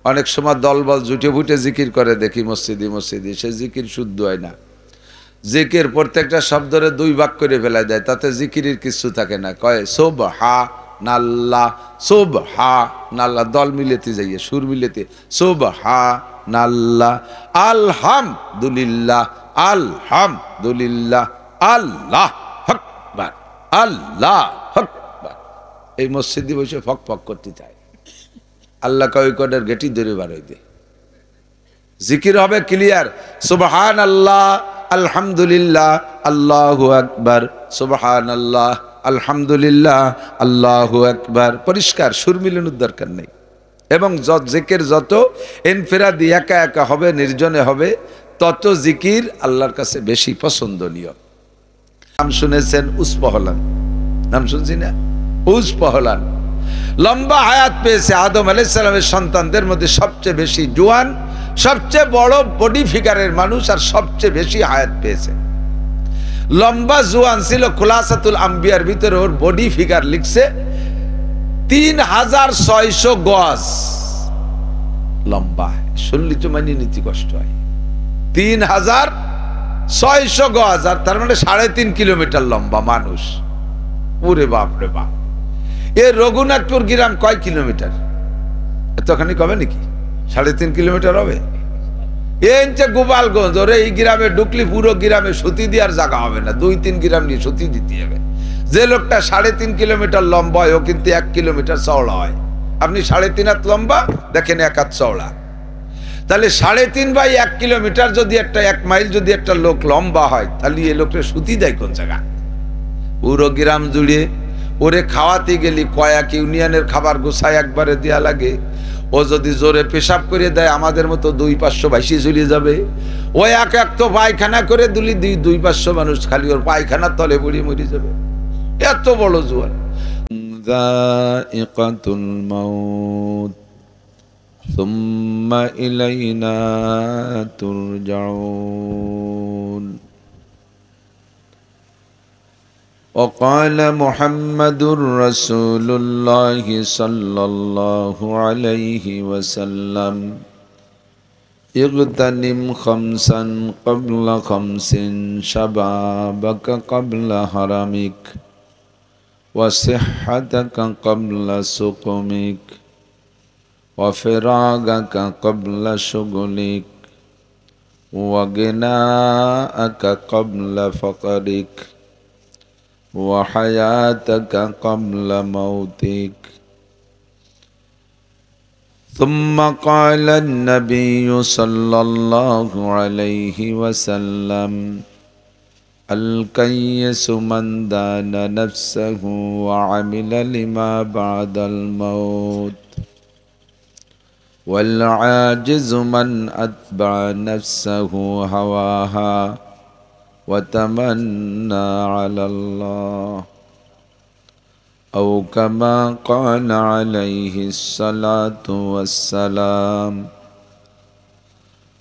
অনেক সময় দলবল জুটে ফুটে জিকির করে দেখি মসজিদে মসজিদে, সে জিকির শুদ্ধ হয় না। জিকির প্রত্যেকটা শব্দরে 2 ভাগ করে ফেলা যায়, তাতে জিকিরের কিছু থাকে না। কয় সুবহানাল্লাহ, সুবহানাল্লাহ, দল মিলেতে যাইয়ে সুর মিলেতে সুবহানাল্লাহ, আলহামদুলিল্লাহ, আলহামদুলিল্লাহ, আল্লাহ আকবার, আল্লাহ আকবার। এই মসজিদে বসে ফক ফক করতে চায়। আল্লাহ কয় কডের গেটি ধরে বার হইতে জিকির হবে ক্লিয়ার, সুবহানাল্লাহ, আলহামদুলিল্লাহ, আল্লাহু আকবার, সুবহানাল্লাহ, আলহামদুলিল্লাহ, আল্লাহু আকবার, পরিষ্কার, সুর মিলানোর দরকার নেই। এবং জিকির যত ইনফিরাদি একা একা হবে, নির্জনে হবে, তত জিকির আল্লাহর কাছে বেশি পছন্দনীয়। নাম শুনেছেন উসপহলান, নাম শুনছি না? উসপহলান লম্বা হায়াত পেয়েছে। আদম আলাইহিস সালামের সন্তানদের মধ্যে সবচেয়ে বেশি জোয়ান, সবচেয়ে বড় বডি ফিগারের মানুষ, আর সবচেয়ে বেশি হায়াত পেয়েছে। লম্বা জোয়ান ছিল। খুলাসাতুল আম্বিয়ার ভিতরে ওর বডি ফিগার লিখছে 3600 গজ লম্বা। শুনলি তো মানিয়ে নিতে কষ্ট হয়। 3600 গজ, আর তার মানে 3.5 কিলোমিটার লম্বা মানুষ। ওরে বাপ রে বাপ। এ রঘুনাথপুর গ্রাম কয় কিলোমিটার? এতখানি কবে নাকি? 3.5 কিলোমিটার হবে। গোপালগঞ্জ, ওরে এই গ্রামে ঢুকলি পুরো গ্রামে সুতি দেওয়ার জায়গা হবে না, 2-3 গ্রাম নিয়ে সুতি দিতে হবে। যে লোকটা 3.5 কিলোমিটার লম্বা হয়, ও কিন্তু 1 কিলোমিটার চওড়া হয়। আপনি 3.5 হাত লম্বা, দেখেন 1 হাত চওড়া। তাহলে 3.5 বাই 1 কিলোমিটার যদি 1 মাইল যদি একটা লোক লম্বা হয়, তাহলে এই লোকটা সুতি দেয় কোন জায়গা? পুরো গ্রাম জুড়ে ওরে খাওয়াতে গেলি কয়েক ইউনিয়নের খাবার গোছায় একবারে দেয়া লাগে। ও যদি জোরে পেশাব করে দেয়, আমাদের মতো 200-500 ভাইসি চলে যাবে। ও এক তো পায়খানা করে দিলি 200-500 মানুষ খালি ওর পায়খানার তলে পড়ে মরে যাবে। এত বড় জোয়ান। যায়িকাতুল মাউত সুম্মা ইলাইনা তুরজাউন। وقال محمد رسول الله صلى الله عليه وسلم اغتنم 5 قبل 5 شبابك قبل هرمك وصحتك قبل سقمك وفراغك قبل شغلك وغناءك قبل فقرك وحياتك قبل موتك. ثم قال النبي صلى الله عليه وسلم الكيس من دان نفسه وعمل لما بعد الموت والعاجز من أتبع نفسه هواها وتمنى على الله أو كما قال عليه الصلاة والسلام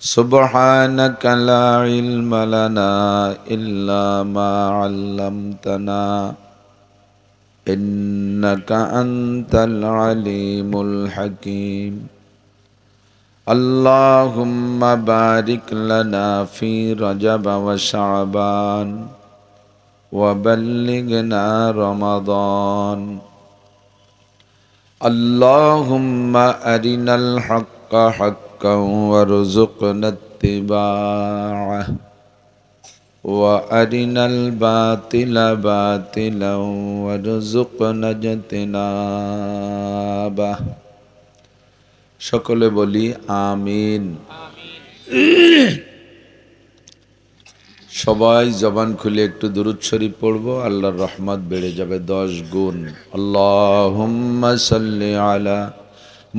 سبحانك لا علم لنا إلا ما علمتنا إنك أنت العليم الحكيم. اللهم بارك لنا في رجب وشعبان وبلغنا رمضان. اللهم أرنا الحق حقا وارزقنا اتباعه وأرنا الباطل باطلا وارزقنا اجتنابه. সকলে বলি আমিন। সবাই জবান খুলে একটু দুরূদ শরীফ পড়বো, আল্লাহর রহমত বেড়ে যাবে 10 গুণ। আল্লাহুম্মা সাল্লি আলা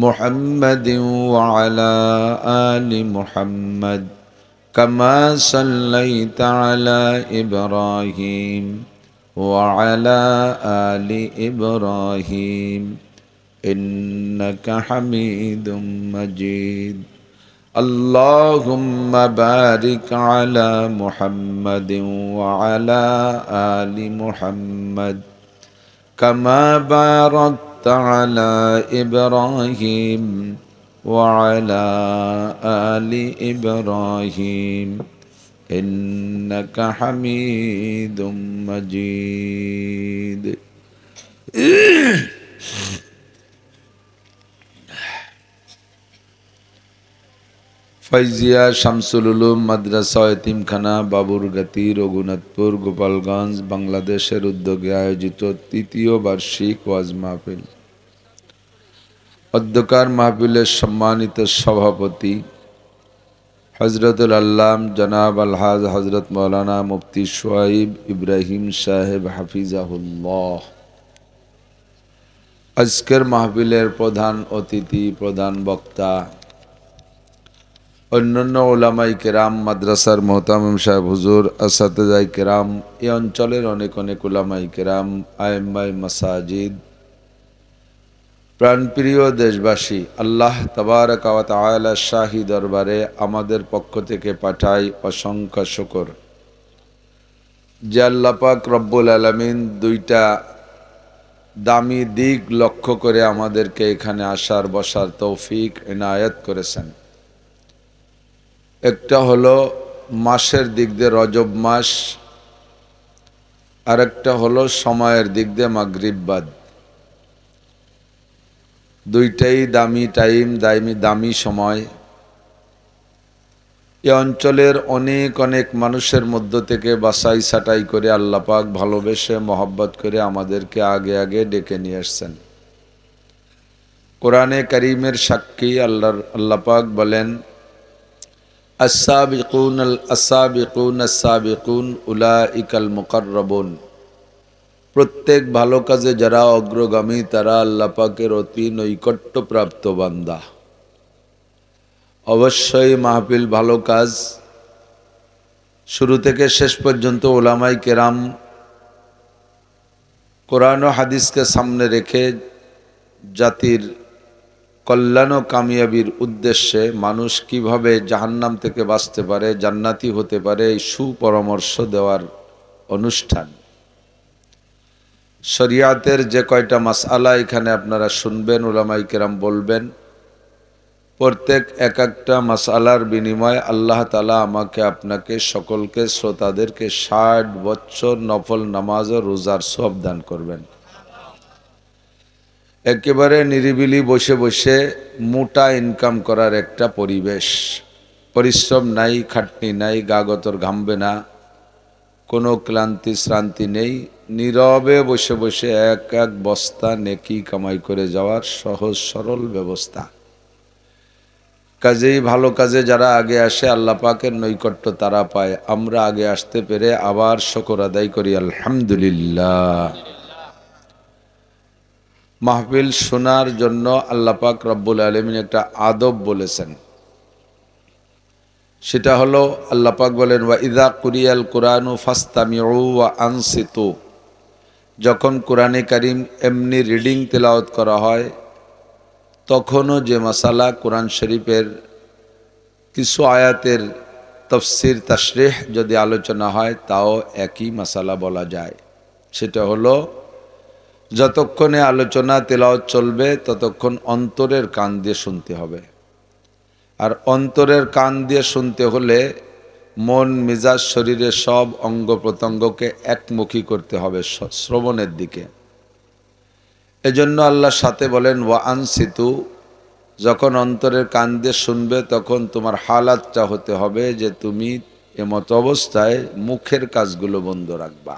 মুহাম্মাদিন ওয়া আলা আলি মুহাম্মাদ কামা সাল্লাইতা আলা ইব্রাহিম ওয়া আলা আলি ইব্রাহিম إنك حميد مجيد. اللهم بارك على محمد وعلى آل محمد كما باركت على إبراهيم وعلى آل إبراهيم إنك حميد مجيد ফাইজিয়া শামসুল উলুম মাদ্রাসা এতিমখানা বাবুরগাতি রঘুনাথপুর গোপালগঞ্জ বাংলাদেশের উদ্যোগে আয়োজিত তৃতীয় বার্ষিক ওয়াজ মাহফিল। অধ্যকার মাহফিলের সম্মানিত সভাপতি হযরতুল আল্লাম জনাব আলহাজ হযরত মৌলানা মুফতি শুআইব ইব্রাহিম সাহেব হাফিজাহুল্লাহ। আজকের মাহফিলের প্রধান অতিথি, প্রধান বক্তা, অন্যান্য ওলামাই কেরাম, মাদ্রাসার মোহতামিম সাহেব হুজুর, আসাতেজাই কেরাম, এই অঞ্চলের অনেক অনেক ওলামাই কেরাম, আইম্মাই মাসাজিদ, প্রাণপ্রিয় দেশবাসী, আল্লাহ তাবারক ওয়া তাআলা শাহী দরবারে আমাদের পক্ষ থেকে পাঠাই অসংখ্য শুকর যে আল্লাহ পাক রব্বুল আলামিন দুইটা দামি দিক লক্ষ্য করে আমাদেরকে এখানে আসার বসার তৌফিক এনায়েত করেছেন। একটা হলো মাসের দিক দিয়ে রজব মাস, আর একটা হলো সময়ের দিক দিয়ে মাগরিব বাদ। দুইটাই দামি টাইম, দামি সময়। এ অঞ্চলের অনেক অনেক মানুষের মধ্য থেকে বাছাই ছাঁটাই করে আল্লাহ পাক ভালোবেসে মহব্বত করে আমাদেরকে আগে আগে ডেকে নিয়ে আসছেন। কোরআনে কারীমের সাক্ষী আল্লাহ পাক বলেন, আস-সাবিকুন আস-সাবিকুন উলাইকাল মুকাররাবুন। প্রত্যেক ভালো কাজে যারা অগ্রগামী তারা আল্লাহ পাকের অতি নৈকট্যপ্রাপ্ত বান্দা। অবশ্যই মাহফিল ভালো কাজ, শুরু থেকে শেষ পর্যন্ত ওলামাই কেরাম কোরআন ও হাদিসকে সামনে রেখে জাতির কল্যাণ ও কামিয়াবির উদ্দেশ্যে মানুষ কিভাবে জাহান্নাম থেকে বাঁচতে পারে, জান্নাতি হতে পারে, এই সুপরামর্শ দেওয়ার অনুষ্ঠান। শরিয়াতের যে কয়টা মাসআলা এখানে আপনারা শুনবেন, উলামায়ে কেরাম বলবেন, প্রত্যেক এক একটা মাসআলার বিনিময়ে আল্লাহ তাআলা আমাকে আপনাকে সকলকে শ্রোতাদেরকে 60 বছর নফল নামাজ ও রোজার সওয়াব দান করবেন। একেবারে নিরিবিলি বসে বসে মোটা ইনকাম করার একটা পরিবেশ, পরিশ্রম নাই, খাটনি নাই, গাগতর ঘামবে না, কোনো ক্লান্তি শ্রান্তি নেই, নীরবে বসে বসে এক এক বস্তা নেকি কামাই করে যাওয়ার সহজ সরল ব্যবস্থা। কাজেই ভালো কাজে যারা আগে আসে আল্লাহ পাকের নৈকট্য তারা পায়। আমরা আগে আসতে পেরে আবার শুকর আদায় করি আলহামদুলিল্লাহ। মাহফিল শোনার জন্য আল্লাহ পাক রব্বুল আলামিন একটা আদব বলেছেন, সেটা হলো আল্লাহ পাক বলেন, ওয়া ইযা কুরিয়াল কুরআনু ফাসতামিউ ওয়া আনসিতু। যখন কোরআনে কারীম এমনি রিডিং তেলাওয়াত করা হয়, তখনও যে মাসালা কোরআন শরীফের কিছু আয়াতের তাফসীর তাশরিহ যদি আলোচনা হয় তাও একই মাসালা বলা যায়। সেটা হলো যতক্ষণে আলোচনা তেলাওয়াত চলবে ততক্ষণ অন্তরের কান দিয়ে শুনতে হবে। আর অন্তরের কান দিয়ে শুনতে হলে মন মেজাজ শরীরের সব অঙ্গ প্রত্যঙ্গকে একমুখী করতে হবে শ্রবণের দিকে। এজন্য আল্লাহ সাথে বলেন, ওয়া আনসিতু। যখন অন্তরের কান দিয়ে শুনবে তখন তোমার হালাতটা হতে হবে যে তুমি এমত অবস্থায় মুখের কাজগুলো বন্ধ রাখবা,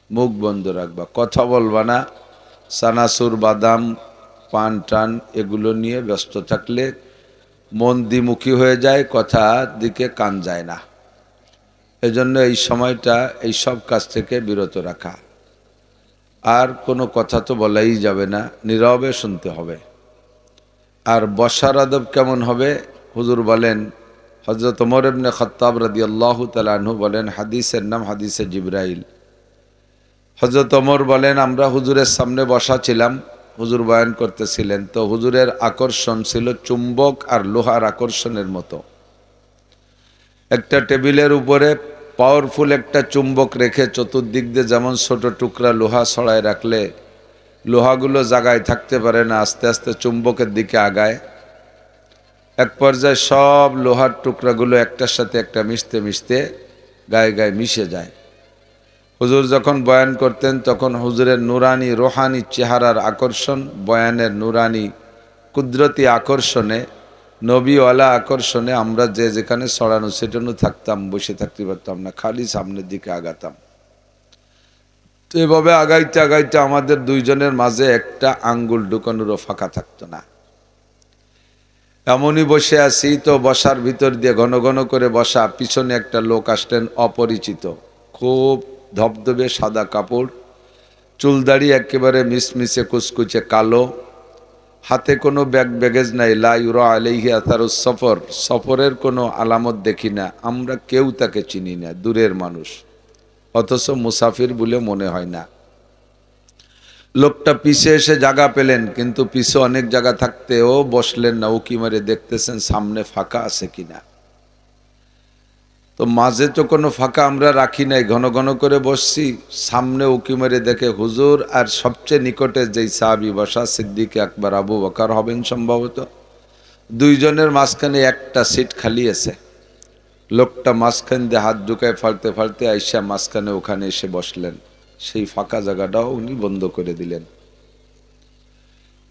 মুখ বন্ধ রাখবা, কথা বলবা না। সানাসুর, বাদাম, পান টান এগুলো নিয়ে ব্যস্ত থাকলে মন দ্বিমুখী হয়ে যায়, কথার দিকে কান যায় না। এজন্য এই সময়টা এই সব কাজ থেকে বিরত রাখা। আর কোনো কথা তো বলাই যাবে না, নীরবে শুনতে হবে। আর বসার আদব কেমন হবে? হুজুর বলেন, হযরত ওমর ইবনে খাত্তাব রাদিয়াল্লাহু তাআলা আনহু বলেন, হাদিসের নাম হাদিসে জিবরাইল। হযরত ওমর বলেন, আমরা হুজুরের সামনে বসা ছিলাম, হুজুর বয়ান করতেছিলেন, তো হুজুরের আকর্ষণ ছিল চুম্বক আর লোহার আকর্ষণের মতো। একটা টেবিলের উপরে পাওয়ারফুল একটা চুম্বক রেখে চতুর্দিক দিয়ে যেমন ছোট টুকরা লোহা ছড়ায় রাখলে লোহাগুলো জায়গায় থাকতে পারে না, আস্তে আস্তে চুম্বকের দিকে আগায়, এক পর্যায়ে সব লোহার টুকরাগুলো একটার সাথে একটা মিশতে মিশতে গায়ে গায়ে মিশে যায়। হুজুর যখন বয়ান করতেন তখন হুজুরের নুরানি রোহানি চেহারার আকর্ষণ, বয়ানের নুরানি কুদরতি আকর্ষণে, নবীওয়ালা আকর্ষণে আমরা যে যেখানে ছড়ানো সেটানো থাকতাম, বসে থাকতে পারতাম না, খালি সামনের দিকে আগাতাম। তো এভাবে আগাইতে আগাইতে আমাদের দুইজনের মাঝে একটা আঙ্গুল ঢুকানোরও ফাঁকা থাকতো না। এমনই বসে আছি, তো বসার ভিতর দিয়ে ঘন ঘন করে বসা, পিছনে একটা লোক আসলেন অপরিচিত, খুব ধবধবে সাদা কাপড়, চুলদাড়ি একেবারে মিসমিসে কুচকুচে কালো, হাতে কোনো ব্যাগেজ নাই, লা ইউরা আলাইহি আথারুস সফর, সফরের কোনো আলামত দেখি না, আমরা কেউ তাকে চিনি না, দূরের মানুষ, অথচ মুসাফির বলে মনে হয় না। লোকটা পিছে এসে জায়গা পেলেন, কিন্তু পিছে অনেক জায়গা থাকতেও বসলেন না, উকি মারে দেখতেছেন সামনে ফাঁকা আছে কিনা। তো মাঝে তো কোনো ফাঁকা আমরা রাখি নাই, ঘন ঘন করে বসছি, সামনে উকি মারে দেখে হুজুর আর সবচেয়ে নিকটে যেই সাহাবী বসা, সিদ্দিক আকবর আবু বকর হবেন সম্ভবত, দুইজনের মাঝখানে একটা সিট খালি আছে। লোকটা মাঝখান দিয়ে হাত ঢুকায় ফালতে ফালতে আইসা মাঝখানে ওখানে এসে বসলেন, সেই ফাঁকা জায়গাটাও উনি বন্ধ করে দিলেন।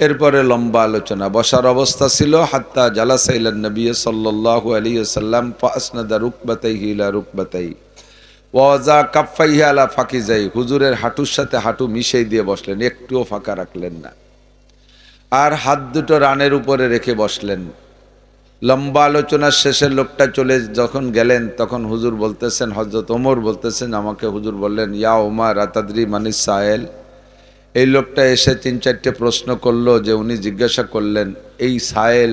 এরপরে লম্বা আলোচনা, বসার অবস্থা ছিল হাত্তা জালাসা ইলান নবী সাল্লাল্লাহু আলাইহি ওয়াসাল্লাম ফাসনাদা রুকবাতাইহি ইলা রুকবাতাই ওয়াজা কাফাইহি আলা ফাকিজাই, হুজুরের হাঁটুর সাথে হাঁটু মিশাই দিয়ে বসলেন, একটুও ফাঁকা রাখলেন না, আর হাত দুটো রানের উপরে রেখে বসলেন। লম্বা আলোচনার শেষে লোকটা চলে যখন গেলেন, তখন হুজুর বলতেছেন, হযরত ওমর বলতেছেন আমাকে, হুজুর বললেন, ইয়া ওমর আতাদরি মানিস সায়েল, এই লোকটা এসে ৩-৪টে প্রশ্ন করলো, যে উনি জিজ্ঞাসা করলেন এই সায়েল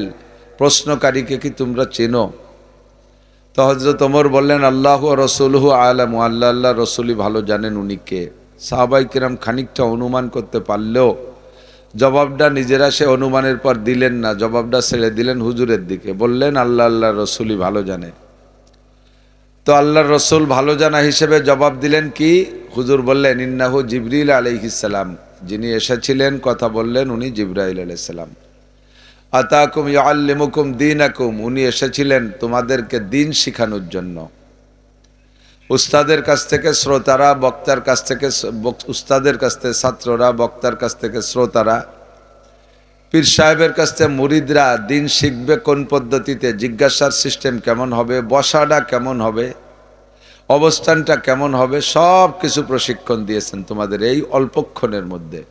প্রশ্নকারীকে কি তোমরা চেনো? তো হযরত ওমর বললেন, আল্লাহ ওয়া রাসূলুহু আ'লামু, আল্লাহ আল্লাহ রসুলই ভালো জানেন উনি কে। সাহাবায়ে কিরাম খানিকটা অনুমান করতে পারলেও জবাবটা নিজেরা সে অনুমানের পর দিলেন না, জবাবটা ছেড়ে দিলেন হুজুরের দিকে, বললেন আল্লাহ আল্লাহ রসুলই ভালো জানে। তো আল্লাহর রসুল ভালো জানা হিসেবে জবাব দিলেন কি? হুজুর বললেন, ইন্নাহু জিবরিল আলাইহিস সালাম, যিনি এসেছিলেন কথা বললেন উনি জিবরাইল আলাইহিস সালাম। আতাকুম ইউআল্লিমুকুম দীনাকুম, উনি এসেছিলেন তোমাদেরকে দিন শিখানোর জন্য। উস্তাদের কাছ থেকে শ্রোতারা, বক্তার কাছ থেকে উস্তাদের কাছ থেকে ছাত্ররা, বক্তার কাছ থেকে শ্রোতারা, পীর সাহেবের কাছ থেকে মুরিদরা দিন শিখবে কোন পদ্ধতিতে, জিজ্ঞাসার সিস্টেম কেমন হবে, বসাটা কেমন হবে, অবস্থানটা কেমন হবে, সব কিছু প্রশিক্ষণ দিয়েছেন তোমাদের এই অল্পক্ষণের মধ্যে।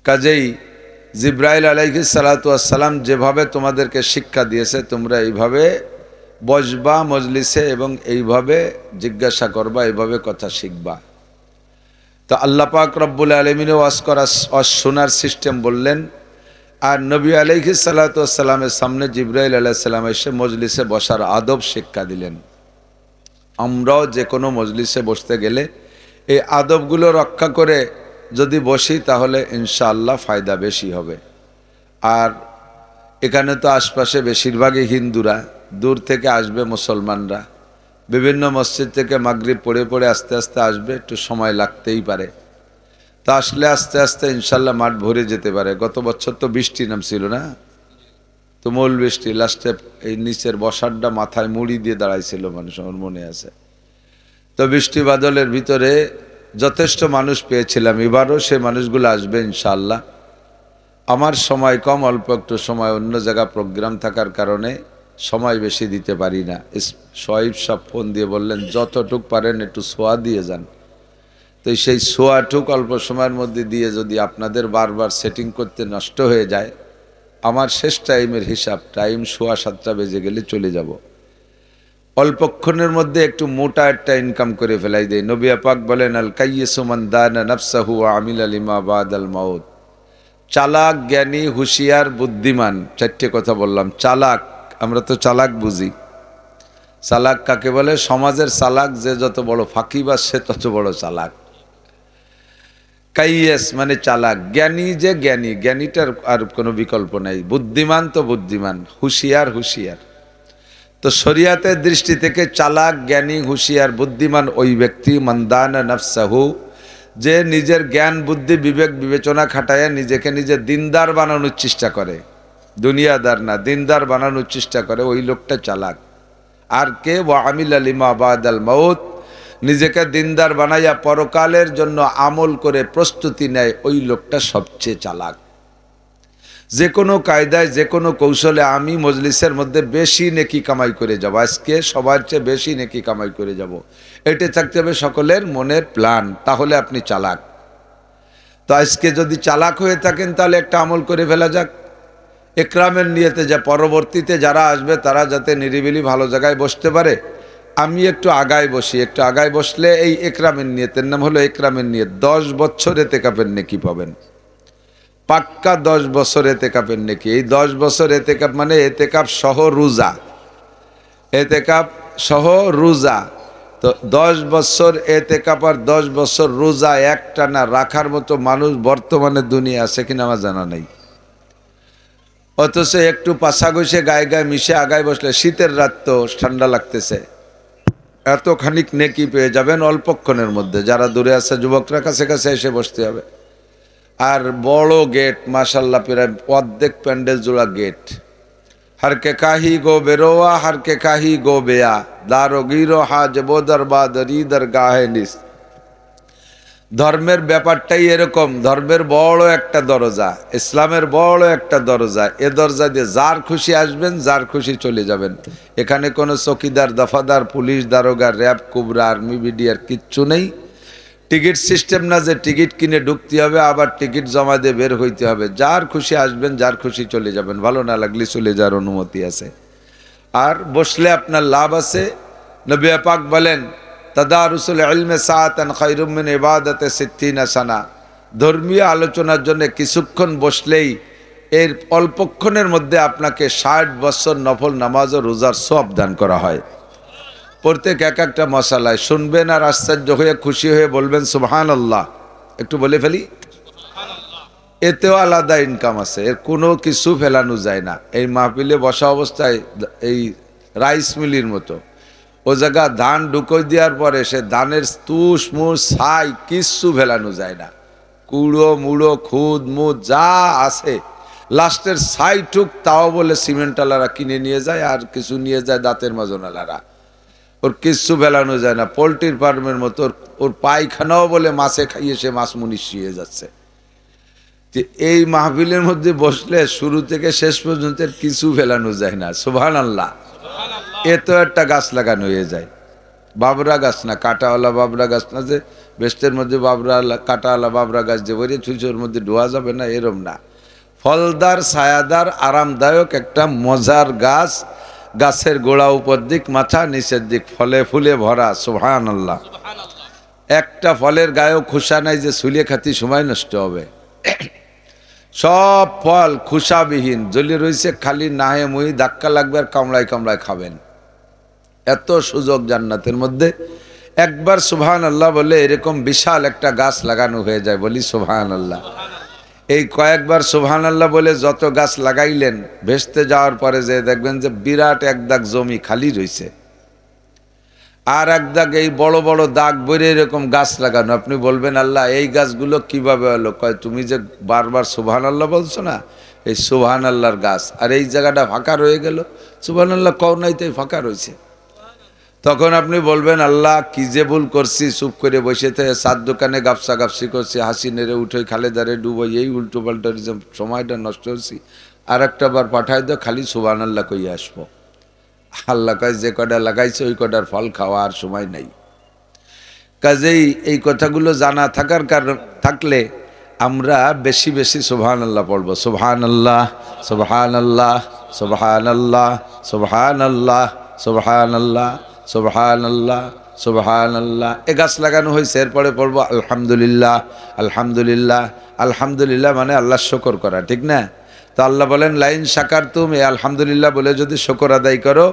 কাজেই জিবরাইল আলাইহিস সালাতু ওয়াস সালাম যেভাবে তোমাদেরকে শিক্ষা দিয়েছে, তোমরা এইভাবে বসবা মজলিসে এবং এইভাবে জিজ্ঞাসা করবা, এইভাবে কথা শিখবা। তো আল্লাহ পাক রব্বুল আলামিনও ওয়াজ শোনার সিস্টেম বললেন, আর নবী আলাইহিস সালাতু ওয়াস সালামের সামনে জিবরাইল আলাইহিস সালাম এসে মজলিসে বসার আদব শিক্ষা দিলেন। আমরাও যে কোনো মজলিসে বসতে গেলে এই আদবগুলো রক্ষা করে যদি বসি তাহলে ইনশাআল্লাহ ফায়দা বেশি হবে। আর এখানে তো আশপাশে বেশিরভাগই হিন্দুরা, দূর থেকে আসবে মুসলমানরা, বিভিন্ন মসজিদ থেকে মাগরিব পড়ে পড়ে আস্তে আস্তে আসবে, একটু সময় লাগতেই পারে। তা আসলে আস্তে আস্তে ইনশাল্লাহ মাঠ ভরে যেতে পারে। গত বছর তো বৃষ্টি নামছিল না, তুমুল বৃষ্টি, লাস্টে এই নিচের বসারটা মাথায় মুড়ি দিয়ে দাঁড়াইছিল মানুষ, আমার মনে আছে। তো বৃষ্টি বাদলের ভিতরে যথেষ্ট মানুষ পেয়েছিলাম, এবারও সে মানুষগুলো আসবে ইনশাআল্লাহ। আমার সময় কম, অল্প একটু সময়, অন্য জায়গা প্রোগ্রাম থাকার কারণে সময় বেশি দিতে পারি না। সোয়াইব সাহেব ফোন দিয়ে বললেন যতটুক পারেন একটু সোয়া দিয়ে যান। তো সেই সোয়াটুক অল্প সময়ের মধ্যে দিয়ে যদি আপনাদের বারবার সেটিং করতে নষ্ট হয়ে যায়, আমার শেষ টাইমের হিসাব, টাইম 7:15 বেজে গেলে চলে যাব। অল্পক্ষণের মধ্যে একটু মোটা একটা ইনকাম করে ফেলাই দেয়। নবী পাক বলেন, আল কাইয়িসু মান দানা নাফসাহু ওয়া আমিলা লিমা বাদাল মাউত। চালাক, জ্ঞানী, হুঁশিয়ার, বুদ্ধিমান, 4টে কথা বললাম। চালাক, আমরা তো চালাক বুঝি। চালাক কাকে বলে? সমাজের চালাক, যে যত বড় ফাঁকিবাজ সে তত বড় চালাক। কাইয়াস মানে চালাক। জ্ঞানী যে জ্ঞানী, জ্ঞানীটার আর কোনো বিকল্প নাই। বুদ্ধিমান তো বুদ্ধিমান, হুঁশিয়ার হুঁশিয়ার। তো শরিয়াতের দৃষ্টি থেকে চালাক, জ্ঞানী, হুঁশিয়ার, বুদ্ধিমান ওই ব্যক্তি মানদানা নাফসাহু, যে নিজের জ্ঞান বুদ্ধি বিবেক বিবেচনা খাটায় নিজেকে নিজে দিনদার বানানোর চেষ্টা করে। দুনিয়াদার না, দিনদার বানানোর চেষ্টা করে, ওই লোকটা চালাক। আর কে? ওয়া আমিলা লিমা বাদাল মাউত, নিজেকে দিনদার বানাইয়া পরকালের জন্য আমল করে প্রস্তুতি নেয়, ওই লোকটা সবচেয়ে চালাক। যে কোনো কায়দায়, যে কোনো কৌশলে আমি মজলিসের মধ্যে বেশি নেকি কামাই করে যাব, আজকে সবার চেয়ে বেশি নেকি কামাই করে যাব, এটা থাকতে হবে সকলের মনের প্ল্যান, তাহলে আপনি চালাক। তো আজকে যদি চালাক হয়ে থাকেন তাহলে একটা আমল করে ফেলা যাক, একরামের নিয়তে, যে পরবর্তীতে যারা আসবে তারা যাতে নিরিবিলি ভালো জায়গায় বসতে পারে। আমি একটু আগায় বসি, একটু আগায় বসলে এই একরামের নিয়তের নাম হলো একরামের নিয়ত। 10 বছর এতেকাফের নেকি পাবেন, পাক্কা 10 বছর এতেকাফের নেকি। এই 10 বছর এতেকাফ মানে এতেকাফ সহ রোজা, এতেকাফ সহ রোজা। তো 10 বছর এতেকাফ আর 10 বছর রোজা একটানা রাখার মতো মানুষ বর্তমানে দুনিয়া আছে কিনা আমার জানা নেই। অথচ একটু পাশা ঘষে গায়ে গায়ে মিশে আগায় বসলে, শীতের রাত তো ঠান্ডা লাগতেছে, এত খানিক নেকি পেয়ে যাবেন অল্পক্ষণের মধ্যে। যারা দূরে আছে যুবকরা কাছে কাছে এসে বসতে হবে। আর বড় গেট মাশাল্লাহ, প্রায় অর্ধেক প্যান্ডেল জোড়া গেট। হারকে কাহি গো বেরোয়া, হারকে কাহি গো বেয়া, দারো গিরো হাজ বোদর বাদরি দরগাহে নিস। ধর্মের ব্যাপারটাই এরকম, ধর্মের বড় একটা দরজা, ইসলামের বড় একটা দরজা। এ দরজা দিয়ে যার খুশি আসবেন, যার খুশি চলে যাবেন। এখানে কোনো চকিদার, দফাদার, পুলিশ, দারোগা, র্যাব, কুবরা, আর্মি, বিডিআর কিচ্ছু নেই। টিকিট সিস্টেম না যে টিকিট কিনে ঢুকতে হবে আবার টিকিট জমা দিয়ে বের হইতে হবে। যার খুশি আসবেন, যার খুশি চলে যাবেন, ভালো না লাগলে চলে যাওয়ার অনুমতি আছে। আর বসলে আপনার লাভ আছে। নবী পাক বলেন, তাদারুসুল ইলমে সাআতান খায়রুম মিন ইবাদাতি 60 সানা। ধর্মীয় আলোচনার জন্য কিছুক্ষণ বসলেই এর অল্পক্ষণের মধ্যে আপনাকে 60 বছর নফল নামাজ ও রোজার সওয়াব দান করা হয়। প্রত্যেক এক একটা মশালায় শুনবেন আর আশ্চর্য হয়ে খুশি হয়ে বলবেন সুবহানাল্লাহ। একটু বলে ফেলি, এতেও আলাদা ইনকাম আছে, এর কোনো কিছু ফেলানো যায় না। এই মাহফিলে বসা অবস্থায় এই রাইস মিলের মতো ও জায়গা ধান ঢুকোই দেওয়ার পরে সে ধানের তুষ মুষ ছাই কিচ্ছু ফেলানো যায় না। কুড়ো মুড়ো খুদ মুদ যা আছে লাস্টের ছাই ঠুক তাও বলে সিমেন্টওয়ালারা কিনে নিয়ে যায়, আর কিছু নিয়ে যায় দাঁতের মাজনওয়ালারা। ওর কিচ্ছু ফেলানো যায় না, পোলট্রির ফার্মের মতো। ওর পায়খানাও বলে মাছে খাইয়ে সে মাছ মুনিশ হয়ে যাচ্ছে। যে এই মাহফিলের মধ্যে বসলে শুরু থেকে শেষ পর্যন্ত কিছু ফেলানো যায় না। সুবহানাল্লাহ। এত একটা গাছ লাগানো হয়ে যায়, বাবরা গাছ না, কাঁটাওয়ালা বাবরা গাছ না, যে বেস্টের মধ্যে বাবরা কাঁটাওয়ালা বাবরা গাছ যে বলে ছুঁচোর মধ্যে ডোয়া যাবে না, এরম না। ফলদার, ছায়াদার, আরামদায়ক একটা মজার গাছ। গাছের গোড়া উপর দিক, মাথা নিচের দিক, ফলে ফুলে ভরা। সুবহানাল্লাহ। একটা ফলের গায়েও খোসা নাই যে ছুলে খাতি সময় নষ্ট হবে। সব ফল খোসাবিহীন জ্বলে রয়েছে, খালি নাহে মুহি ধাক্কা লাগবে আর কামড়ায় কামড়ায় খাবেন। এত সুযোগ জান্নাতের মধ্যে। একবার সুবহানাল্লাহ বলে এরকম বিশাল একটা গাছ লাগানো হয়ে যায়। বলি সুবহানাল্লাহ। এই কয়েকবার সুবহানাল্লাহ বলে যত গাছ লাগাইলেন, ভেস্তে যাওয়ার পরে যে দেখবেন যে বিরাট এক দাগ জমি খালি রয়েছে, আর এক দাগ এই বড় বড় দাগ বইরে এরকম গাছ লাগানো। আপনি বলবেন আল্লাহ এই গাছগুলো কিভাবে হলো? কয় তুমি যে বারবার সুবহানাল্লাহ বলছো না, এই সুবহানাল্লাহর গাছ। আর এই জায়গাটা ফাঁকা রয়ে গেল, সুবহানাল্লাহ কও নাই তাই ফাঁকা রয়েছে। তখন আপনি বলবেন আল্লাহ কি যে ভুল করছি, চুপ করে বসে থেকে সাত দোকানে গাপসা গাপসি করছি, হাসি নেড়ে উঠে খালেদারে ডুবোই, এই উল্টো পাল্টা সময়টা নষ্ট করছি। আর একটা বার পাঠায় দাও, খালি সুবহানাল্লাহ কইয়া আসবো। আল্লাহ কয় যে কটা লাগাইছে ওই কটার ফল খাওয়া আর সময় নাই। কাজেই এই কথাগুলো জানা থাকার কারণ থাকলে আমরা বেশি বেশি সুবহানাল্লাহ পড়বো। সুবহানাল্লাহ, সুবহানাল্লাহ, সুবহানাল্লাহ, সুবহানাল্লাহ, সুবহানাল্লাহ, সুবহানাল্লাহ, সুবহানাল্লাহ। এ গাছ লাগানো হয়েছে, এরপরে পড়বো আলহামদুলিল্লাহ, আলহামদুলিল্লাহ। আলহামদুলিল্লাহ মানে আল্লাহ শুকর করা, ঠিক না? তো আল্লাহ বলেন লাইন শাকারতুম, এই আলহামদুলিল্লাহ বলে যদি শুকর আদায় করো,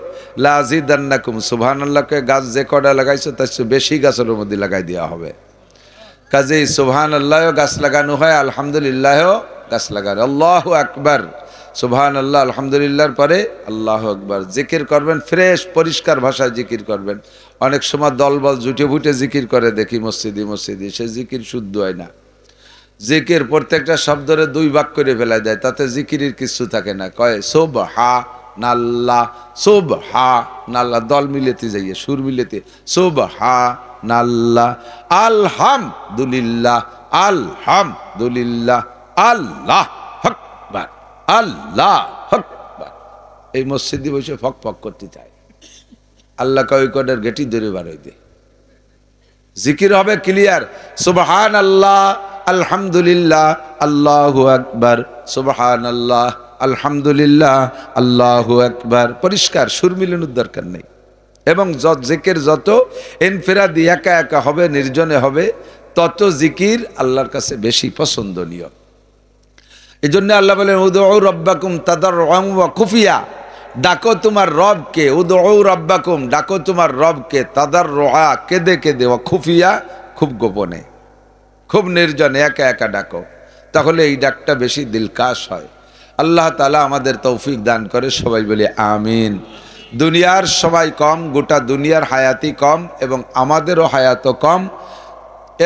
লা আযীদান্নাকুম। সুবহানাল্লাহকে গাছ যে কটা লাগাইছো তার চেয়ে বেশি গাছের মধ্যে লাগাই দেওয়া হবে। কাজেই সুবহানাল্লাহও গাছ লাগানো হয়, আলহামদুলিল্লাহও গাছ লাগানো। আল্লাহু আকবার। সুবহানাল্লাহ আলহামদুলিল্লাহর পরে আল্লাহু আকবার। জিকির করবেন, ফ্রেশ পরিষ্কার ভাষায় জিকির করবেন। অনেক সময় দলবল জুটে ফুটে জিকির করে দেখি মসজিদে, সে জিকির শুদ্ধ হয় না। জিকির প্রত্যেকটা শব্দরে দুই ভাগ করে ফেলা যায়, তাতে জিকিরের কিছু থাকে না। কয় সুবহানাল্লাহ, সুবহানাল্লাহ, দল মিলেতে যাইয়ে, সুর মিলেতে সুবহানাল্লাহ, আলহামদুলিল্লাহ, আলহামদুলিল্লাহ, আল্লাহু আকবার, আল্লাহু আকবার। এই মসজিদে বসে ফক ফক করতে চায়। আল্লাহ কয় কডের গেটি ধরে বার হইতে জিকির হবে ক্লিয়ার, সুবহানাল্লাহ, আলহামদুলিল্লাহ, আল্লাহু আকবার, সুবহানাল্লাহ, আলহামদুলিল্লাহ, আল্লাহু আকবার, পরিষ্কার, সুর মিলানোর দরকার নেই। এবং জিকির যত ইনফিরাদি একা একা হবে, নির্জনে হবে, তত জিকির আল্লাহর কাছে বেশি পছন্দনীয়। এই জন্য আল্লাহ বলেন উদউ রাব্বাকুম তাদাররুআন ওয়া খুফিয়া, ডাকো তোমার রবকে, উদউ রাব্বাকুম, ডাকো তোমার রবকে, তাদাররুআ, কেঁদে কেঁদে, ওয়া খুফিয়া, খুব গোপনে, খুব নির্জনে, একা একা ডাকো, তাহলে এই ডাকটা বেশি দিলকাশ হয়। আল্লাহ তাআলা আমাদের তৌফিক দান করে, সবাই বলি আমিন। দুনিয়ার সবাই কম, গোটা দুনিয়ার হায়াতি কম এবং আমাদেরও হায়াতও কম,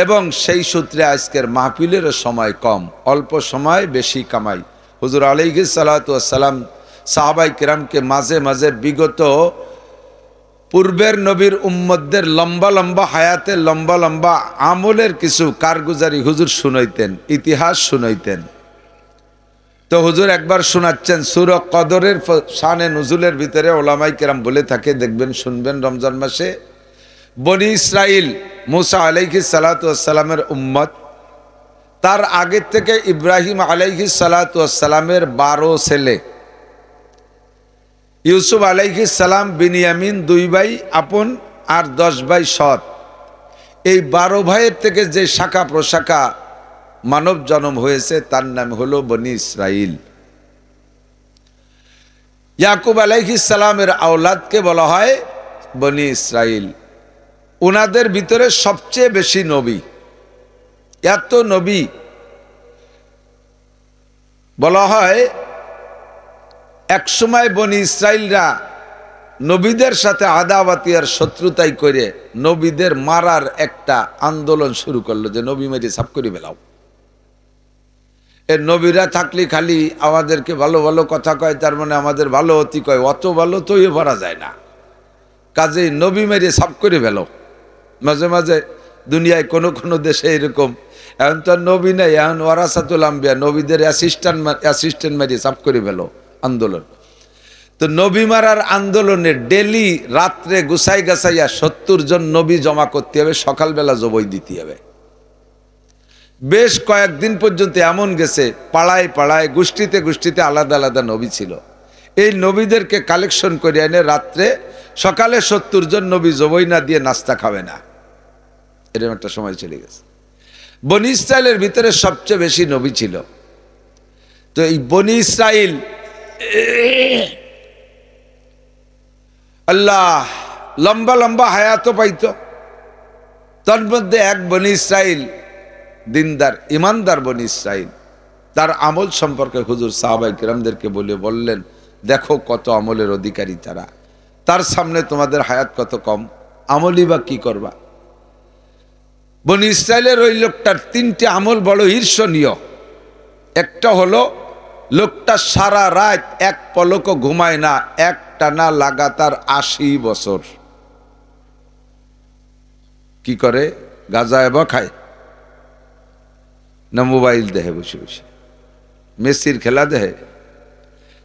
এবং সেই সূত্রে আজকের মাহফিলেরও সময় কম, অল্প সময় বেশি কামাই। হুজুর আলাইহিস সালাতু ওয়াস সালাম সাহাবাই কিরামকে মাঝে মাঝে বিগত পূর্বের নবীর উম্মতদের লম্বা লম্বা হায়াতে লম্বা লম্বা আমলের কিছু কারগুজারি হুজুর শুনাইতেন, ইতিহাস শুনাইতেন। তো হুজুর একবার শোনাচ্ছেন সূরা কদরের শানে নুজুলের ভিতরে ওলামাই কেরাম বলে থাকে, দেখবেন শুনবেন, রমজান মাসে বনি ইসরাইল মুসা আলাইহিস সালাতু ওয়াস সালামের উম্মত, তার আগের থেকে ইব্রাহিম আলাইহিস সালাতু ওয়াস সালামের 12 ছেলে, ইউসুফ আলাইহিস সালাম, বিনিয়ামিন 2 ভাই আপন আর 10 ভাই সৎ, এই 12 ভাইয়ের থেকে যে শাখা প্রশাখা মানব জন্ম হয়েছে তার নাম হলো বনি ইসরাইল। ইয়াকুব আলাইহিস সালামের আওলাদকে বলা হয় বনি ইসরাইল। ওনাদের ভিতরে সবচেয়ে বেশি নবী, এত নবী বলা হয় একসময় বনি ইসরাইলরা নবীদের সাথে আদাওয়াতি আর শত্রুতাই করে নবীদের মারার একটা আন্দোলন শুরু করলো, যে নবী মেরে সাফ করে ফেলাও। এর নবীরা থাকলে খালি আমাদেরকে ভালো ভালো কথা কয়, তার মানে আমাদের ভালো অতি কয়, অত ভালো তো ইয়ে ভরা যায় না, কাজেই নবী মেরে সাফ করে ফেলো। মাঝে মাঝে দুনিয়ায় কোনো কোনো দেশে এরকম, এখন তো নবী নেই, এখন ওয়ারাসাতুল আম্বিয়া, নবীদের অ্যাসিস্ট্যান্ট মেরে সাফ করে ফেলো আন্দোলন। তো নবী মারার আন্দোলনে ডেলি রাত্রে গুছাই গাছাইয়া 70 জন নবী জমা করতে হবে, সকালবেলা জবই দিতে হবে। বেশ কয়েকদিন পর্যন্ত এমন গেছে, পাড়ায় পাড়ায় গোষ্ঠীতে গোষ্ঠীতে আলাদা আলাদা নবী ছিল, এই নবীদেরকে কালেকশন করে এনে রাত্রে সকালে 70 জন নবী জবই না দিয়ে নাস্তা খাবে না, এরকম একটা সময় চলে গেছে। বনি ইসরাইলের ভিতরে সবচেয়ে বেশি নবী ছিল। তো এই বনি ইসরাইল আল্লাহ লম্বা লম্বা হায়াত পাইত, তার মধ্যে এক বনি ইসরাইল দিনদার ইমানদার বনি ইসরাইল, তার আমল সম্পর্কে হুজুর সাহাবায়ে কিরামদেরকে বললেন, দেখো কত আমলের অধিকারী তারা, তার সামনে তোমাদের হায়াত কত কম, আমলই বা কি করবা। বনি ইসরাইলের ওই লোকটার 3টে আমল বড় ঈর্ষণীয়। একটা হলো লোকটা সারা রাত এক পলকও ঘুমায় না, একটানা লাগাতার 80 বছর। কি করে? গাঁজা এবা খায় না মোবাইল দেখে বসে বসে, মেসির খেলা দেখে,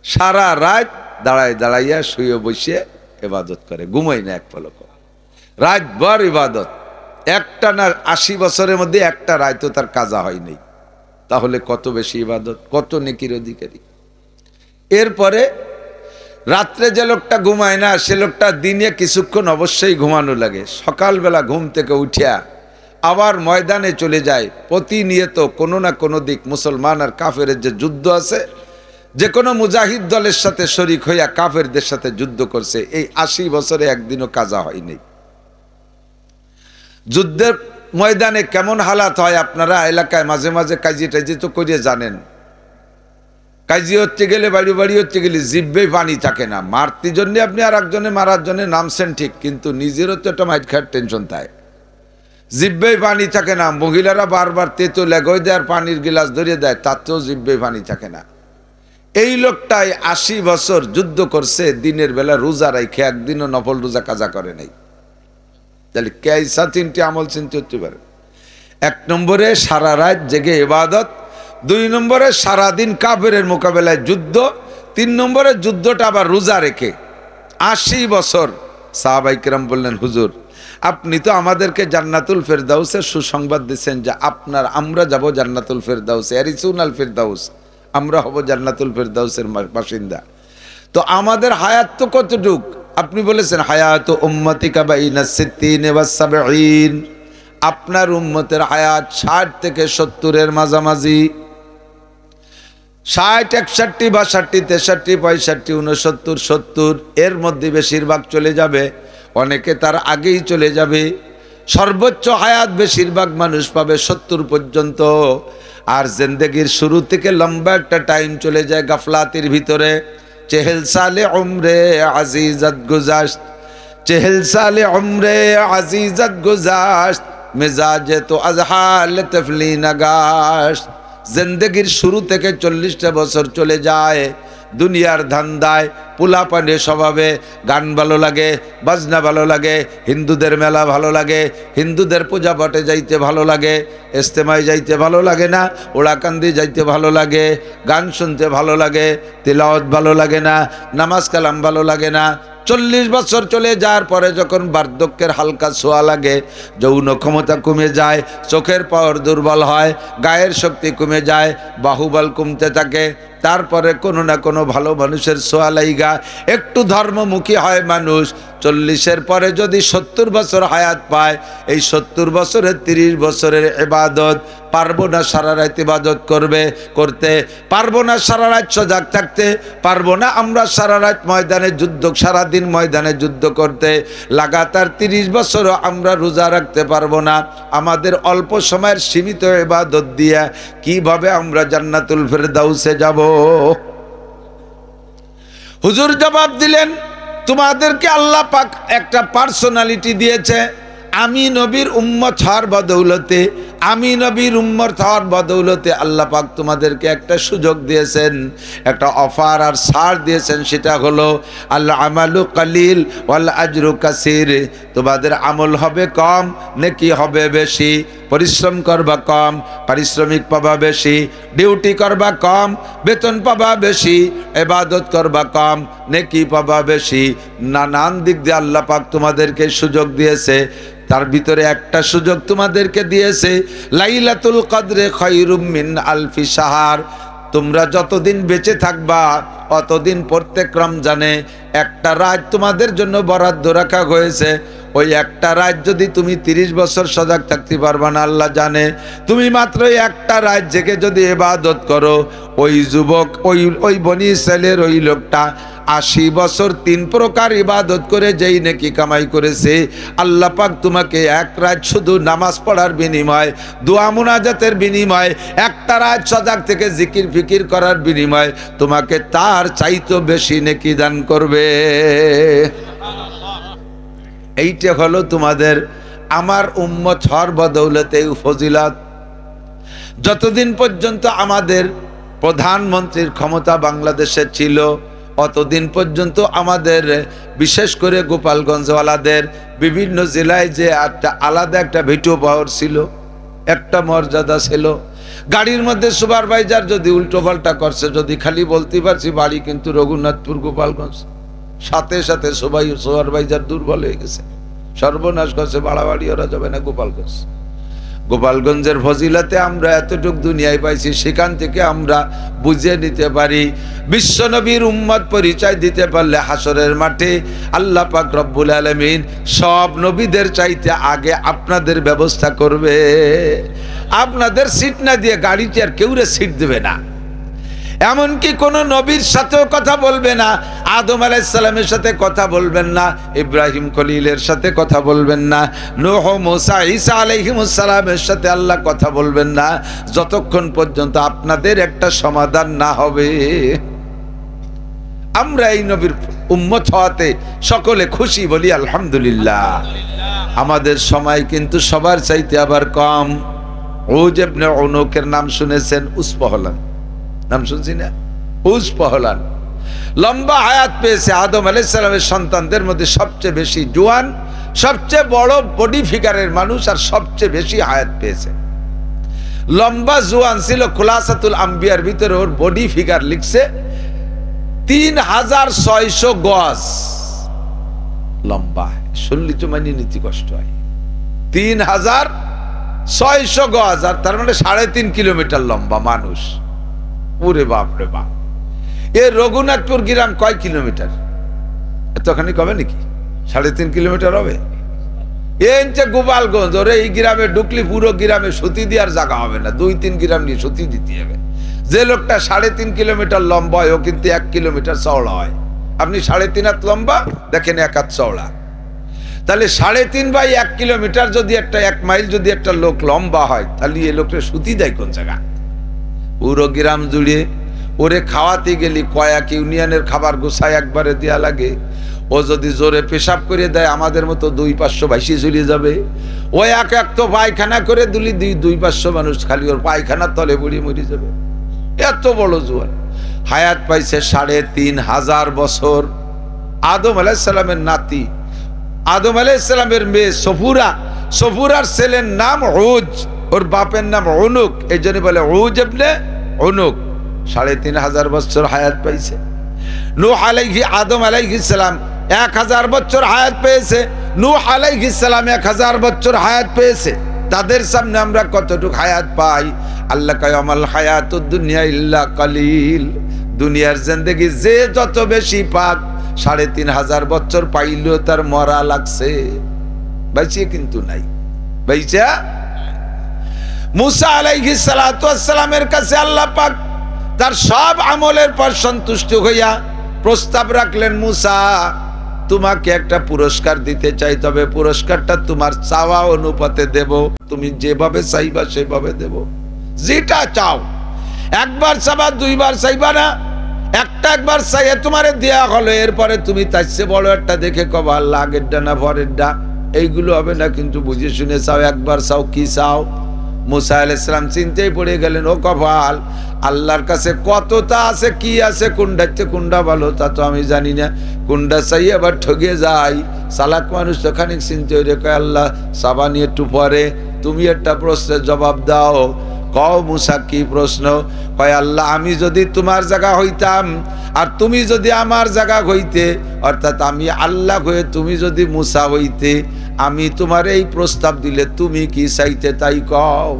সারা রাত দাঁড়ায় দাঁড়াইয়া শুয়ে বসে ইবাদত করে, ঘুমায় না এক পলক, রাতভর ইবাদত। একটানা 80 বছরের মধ্যে একটা রাতও তার কাজা হয়নি, তাহলে কত বেশি ইবাদত, কত নেকির অধিকারী। এরপরে রাত্রে যে লোকটা ঘুমায় না, সে লোকটা দিনে কিছুক্ষণ অবশ্যই ঘুমানো লাগে, সকালবেলা ঘুম থেকে উঠিয়া আবার ময়দানে চলে যায়। প্রতিনিয়ত কোনো না কোনো দিক মুসলমান আর কাফেরের যে যুদ্ধ আছে, যে কোনো মুজাহিদ দলের সাথে শরিক হইয়া কাফেরদের সাথে যুদ্ধ করছে, এই 80 বছরে একদিনও কাজা হয়নি। যুদ্ধের ময়দানে কেমন হালাত হয় আপনারা এলাকায় মাঝে মাঝে কাজি টাজি তো করিয়ে জানেন। কাজি হচ্ছে গেলে, বাড়ি বাড়ি হচ্ছে গেলে জিব্বে পানি থাকে না, মারতে জন্যে আপনি আর একজনে মারার জন্য নামছেন ঠিক, কিন্তু নিজেরও তো একটা মাইট খাওয়ার টেনশন থাকে। জিব্বেই পানি থাকে না, মহিলারা বারবার তেতো লেগই দেয় আর পানির গিলাস ধরিয়ে দেয়, তাতেও জিব্বেই পানি থাকে না। এই লোকটাই 80 বছর যুদ্ধ করছে, দিনের বেলা রোজা রাখে, একদিনও নফল রোজা কাজা করে নাই। তাহলে কেসা 3টি আমল চিনতে হতে পারে। 1 নম্বরে সারা রাত জেগে ইবাদত, 2 নম্বরে সারাদিন কাফেরের মোকাবেলায় যুদ্ধ, 3 নম্বরে যুদ্ধটা আবার রোজা রেখে। 80 বছর। সাহাবায়ে কেরাম বললেন, হুজুর আপনি তো আমাদেরকে জান্নাতুল ফেরদাউসের সুসংবাদ দিচ্ছেন যে আমরা যাব জান্নাতুল ফেরদাউসে, আরিসুনাল ফেরদাউস, আমরা হব জান্নাতুল ফেরদাউসের বাসিন্দা। তো আমাদের হায়াত তো কতটুক? আপনি বলেছেন হায়াত উম্মতিকা বাইনা 60 ওয়া 70। আপনার উম্মতের হায়াত 60 থেকে 70-এর মাঝামাঝি। 60, 61, 62, 63, 65, 69, 70 এর মধ্যে বেশিরভাগ চলে যাবে, অনেকে তার আগেই চলে যাবে। সর্বোচ্চ হায়াত বেশিরভাগ মানুষ পাবে 70 পর্যন্ত। আর জিন্দেগির শুরু থেকে লম্বা একটা টাইম চলে যায় গাফলাতির ভিতরে। চেহেল সালে উমরে আজিজাত গুজাশত, চেহেল সালে উমরে আজিজাত গুজাশত, মেজাজে তো আজহাল তফলি নগাশ। জিন্দেগির শুরু থেকে 40টা বছর চলে যায় দুনিয়ার ধান্দায়, পোলাপানে স্বভাবে, গান ভালো লাগে, বাজনা ভালো লাগে, হিন্দুদের মেলা ভালো লাগে, হিন্দুদের পূজা পাঠে যাইতে ভালো লাগে, ইস্তেমায় যাইতে ভালো লাগে না, ওড়াকান্দি যাইতে ভালো লাগে, গান শুনতে ভালো লাগে, তিলাওয়াত ভালো লাগে না, নামাজ কালাম ভালো লাগে না। 40 বছর চলে যাওয়ার পরে যখন বার্ধক্যের হালকা ছোঁয়া লাগে, যৌন ক্ষমতা কমে যায়, চোখের পাওয়ার দুর্বল হয়, গায়ের শক্তি কমে যায়, বাহুবল কমতে থাকে, তারপরে কোনো না কোনো ভালো মানুষের ছোঁয়া লাইগা একটু ধর্মমুখী হয় মানুষ। 40-এর পরে যদি 70 বছর হায়াত পায়, এই 70 বছরে 30 বছরের ইবাদত পারবো না, সারা রাত ইবাদত করতে পারবো না, সারা রাত সজাগ থাকতে পারবো না, আমরা সারা রাত ময়দানে যুদ্ধ, সারাদিন ময়দানে যুদ্ধ করতে, লাগাতার 30 বছরও আমরা রোজা রাখতে পারবো না। আমাদের অল্প সময়ের সীমিত ইবাদত দিয়ে কিভাবে আমরা জান্নাতুল ফেরদাউসে যাব? হুজুর জবাব দিলেন, তোমাদেরকে আল্লাহ পাক একটা পার্সোনালিটি দিয়েছে। আমি নবীর উম্মত হওয়ার বদৌলতে, আমি নবীর উম্মত হওয়ার বদৌলতে আল্লাহ পাক তোমাদেরকে একটা সুযোগ দিয়েছেন, একটা অফার আর ছাড় দিয়েছেন। সেটা হলো আল আমালু কালিল ওয়াল আজরু কাসির। তোমাদের আমল হবে কম, নেকি হবে বেশি। পরিশ্রম করবা কম, পারিশ্রমিক পাবা বেশি। ডিউটি করবা কম, বেতন পাবা বেশি। ইবাদত করবা কম, নেকি পাবা বেশি। নানান দিক দিয়ে আল্লাহ পাক তোমাদেরকে সুযোগ দিয়েছে। তার ভিতরে একটা সুযোগ তোমাদেরকে দিয়েছে, লাইলাতুল কদরে খায়রুম মিন আলফি শাহর। তোমরা যতদিন বেঁচে থাকবা অতদিন প্রত্যেক রমজানে একটা রাত তোমাদের জন্য বরাদ্দ রাখা হয়েছে। ওই একটা রাত যদি তুমি 30 বছর সজাগ থাকতে পারবা না আল্লাহ জানে। তুমি মাত্র একটা রাত জেগে যদি ইবাদত করো, ওই যুবক, ওই বনি ইসরাইলের ওই লোকটা 80 বছর 3 প্রকার ইবাদত করে যেই নেকি কামাই করেছে, আল্লাহ পাক তোমাকে এক রাত শুধু নামাজ পড়ার বিনিময়, দোয়া মুনাজাতের বিনিময়, একটা রাত সজাগ থেকে জিকির ফিকির করার বিনিময় তোমাকে তার চাইতে বেশি নেকি দান করবে। এইটা হলো তোমাদের আমার উম্মত হওয়ার বদৌলতে ফজিলত। যতদিন পর্যন্ত আমাদের প্রধানমন্ত্রীর ক্ষমতা বাংলাদেশে ছিল, অতদিন পর্যন্ত আমাদের বিশেষ করে গোপালগঞ্জওয়ালাদের বিভিন্ন জেলায় যে একটা আলাদা একটা ভিটো পাওয়ার ছিল, একটা মর্যাদা ছিল। গাড়ির মধ্যে সুপারভাইজার যদি উল্টো পাল্টা করছে, যদি খালি বলতে পারছি বাড়ি কিন্তু রঘুনাথপুর গোপালগঞ্জ, সাথে সাথে সুপারভাইজার দুর্বল হয়ে গেছে, সর্বনাশ করছে, বাড়াবাড়ি ওরা যাবে না গোপালগঞ্জ। গোপালগঞ্জের ফজিলতে আমরা এতটুক দুনিয়ায় পাইছি, সেখান থেকে আমরা বুঝে নিতে পারি বিশ্বনবীর উম্মত পরিচয় দিতে পারলে হাসরের মাঠে আল্লাহ পাক রব্বুল আলামিন সব নবীদের চাইতে আগে আপনাদের ব্যবস্থা করবে। আপনাদের সিট না দিয়ে গাড়িতে আর কেউ সিট দেবে না। এমনকি কোনো নবীর সাথেও কথা বলবে না। আদম আলাইহিস সালামের সাথে কথা বলবেন না, ইব্রাহিম খলিলের সাথে কথা বলবেন না, নূহ, মুসা, ঈসা আলাইহিমুস সালামের সাথে আল্লাহ কথা বলবেন না, যতক্ষণ পর্যন্ত আপনাদের একটা সমাধান না হবে। আমরা এই নবীর উম্মত হওয়াতে সকলে খুশি, বলি আলহামদুলিল্লাহ। আমাদের সময় কিন্তু সবার চাইতে আবার কম। উজ ইবনে উনুকের নাম শুনেছেন? উসপহলান নাম শুনছি না? উসপহলান লম্বা হায়াত পেয়েছে। আদম আলাইহিস সালামের সন্তানদের মধ্যে সবচেয়ে বেশি জোয়ান, সবচেয়ে বড় বডি ফিগারের মানুষ, আর সবচেয়ে বেশি হায়াত পেয়েছে। লম্বা জোয়ান ছিল। খুলাসাতুল আম্বিয়ার ভিতরে ওর বডি ফিগার লিখছে 3600 গজ লম্বা। শুনলি তো মানে নীতি কষ্ট হয়। 3600 গজ, আর তার মানে 3.5 কিলোমিটার লম্বা মানুষ। ওরে বাপ রে বাপ। এর রঘুনাথপুর গ্রাম কয় কিলোমিটার? এতখানি কবে নাকি? 3.5 কিলোমিটার হবে। এনচে গোপালগঞ্জ, ওরে এই গ্রামে ঢুকলি পুরো গ্রামে সুতি দেওয়ার জায়গা হবে না, 2-3 গ্রাম নিয়ে সুতি দিতে হবে। যে লোকটা 3.5 কিলোমিটার লম্বা হয়, ও কিন্তু 1 কিলোমিটার চওড়া হয়। আপনি 3.5 হাত লম্বা, দেখেন 1 হাত চওড়া। তাহলে 3.5 বাই 1 কিলোমিটার যদি একটা 1 মাইল যদি একটা লোক লম্বা হয়, তাহলে এই লোকটা সুতি দেয় কোন জায়গা? পুরো গ্রাম জুড়ে। ওরে খাওয়াতে গেলি কয়েক ইউনিয়নের খাবার গোছায় একবারে দেয়া লাগে। ও যদি জোরে পেশাব করে দেয়, আমাদের মতো 200-500 ভাইসি চলে যাবে। ও এক তো পায়খানা করে দিলি 200-500 মানুষ খালি ওর পায়খানার তলে বুড়ি মরে যাবে। এত বড় জোয়ান হায়াত পাইছে 3500 বছর। আদম আলাইহিস সালামের নাতি, আদম আলাইহিস সালামের মেয়ে সফুরা, সফুরার ছেলের নাম উজ, ওর বাপের নাম উনুক, এই জন্য বলে উজ ইবনে উনুক। 3500 বছর হায়াত পাইছে। নূহ আদম আলাইহিস সালাম 1000 বছর হায়াত পেয়েছে। নূহ আলাইহিস সালাম 1000 বছর হায়াত পেয়েছে। তাদের সামনে আমরা কতটুকু হায়াত পাই? আল্লাহ কয় আমাল হায়াতুদ দুনিয়া ইল্লা কালিল। দুনিয়ার জিন্দেগি যে যত বেশি পাক, 3500 বছর পাইলেও তার মরা লাগছে, বাইচে কিন্তু নাই। বাইচা মুসা আলাইহিস সালাতু ওয়াস সালামের কাছে আল্লাহ পাক তার সব আমলের পর সন্তুষ্ট হইয়া প্রস্তাব রাখলেন, মুসা তোমাকে একটা পুরস্কার দিতে চাই, তবে পুরস্কারটা তোমার চাওয়া অনুপাতে দেব। তুমি যেভাবে চাইবা সেভাবে দেব, যেটা চাও। একবার চাবা, 2 বার চাইবা না। একবার চাইয়ে তোমারে দেয়া হলো, এরপরে তুমি তার চেয়ে বড় একটা দেখে কবা আল্লাহ আগেরটা না পরেরটা, এইগুলো হবে না। কিন্তু বুঝে শুনে চাও, একবার চাও। কি চাও? মুসা আলাইহিস সালাম চিন্তায় পড়ে গেলেন, ও কপাল, আল্লাহর কাছে কতটা আছে, কি আছে, কোনটাতে কোনটা ভালো তা তো আমি জানি না। কোনটা চাই আবার ঠকে যাই। চালাক মানুষ তো খানিক চিন্তা রেখে, আল্লাহ সাবানি একটু পরে তুমি একটা প্রশ্নের জবাব দাও। কও মুসা, কি প্রশ্ন? কয় আল্লাহ, আমি যদি তোমার জায়গা হইতাম আর তুমি যদি আমার জায়গা হইতে, অর্থাৎ আমি আল্লাহ হয়ে তুমি যদি মুসা হইতে, আমি তোমার এই প্রস্তাব দিলে তুমি কি চাইতে তাই কও।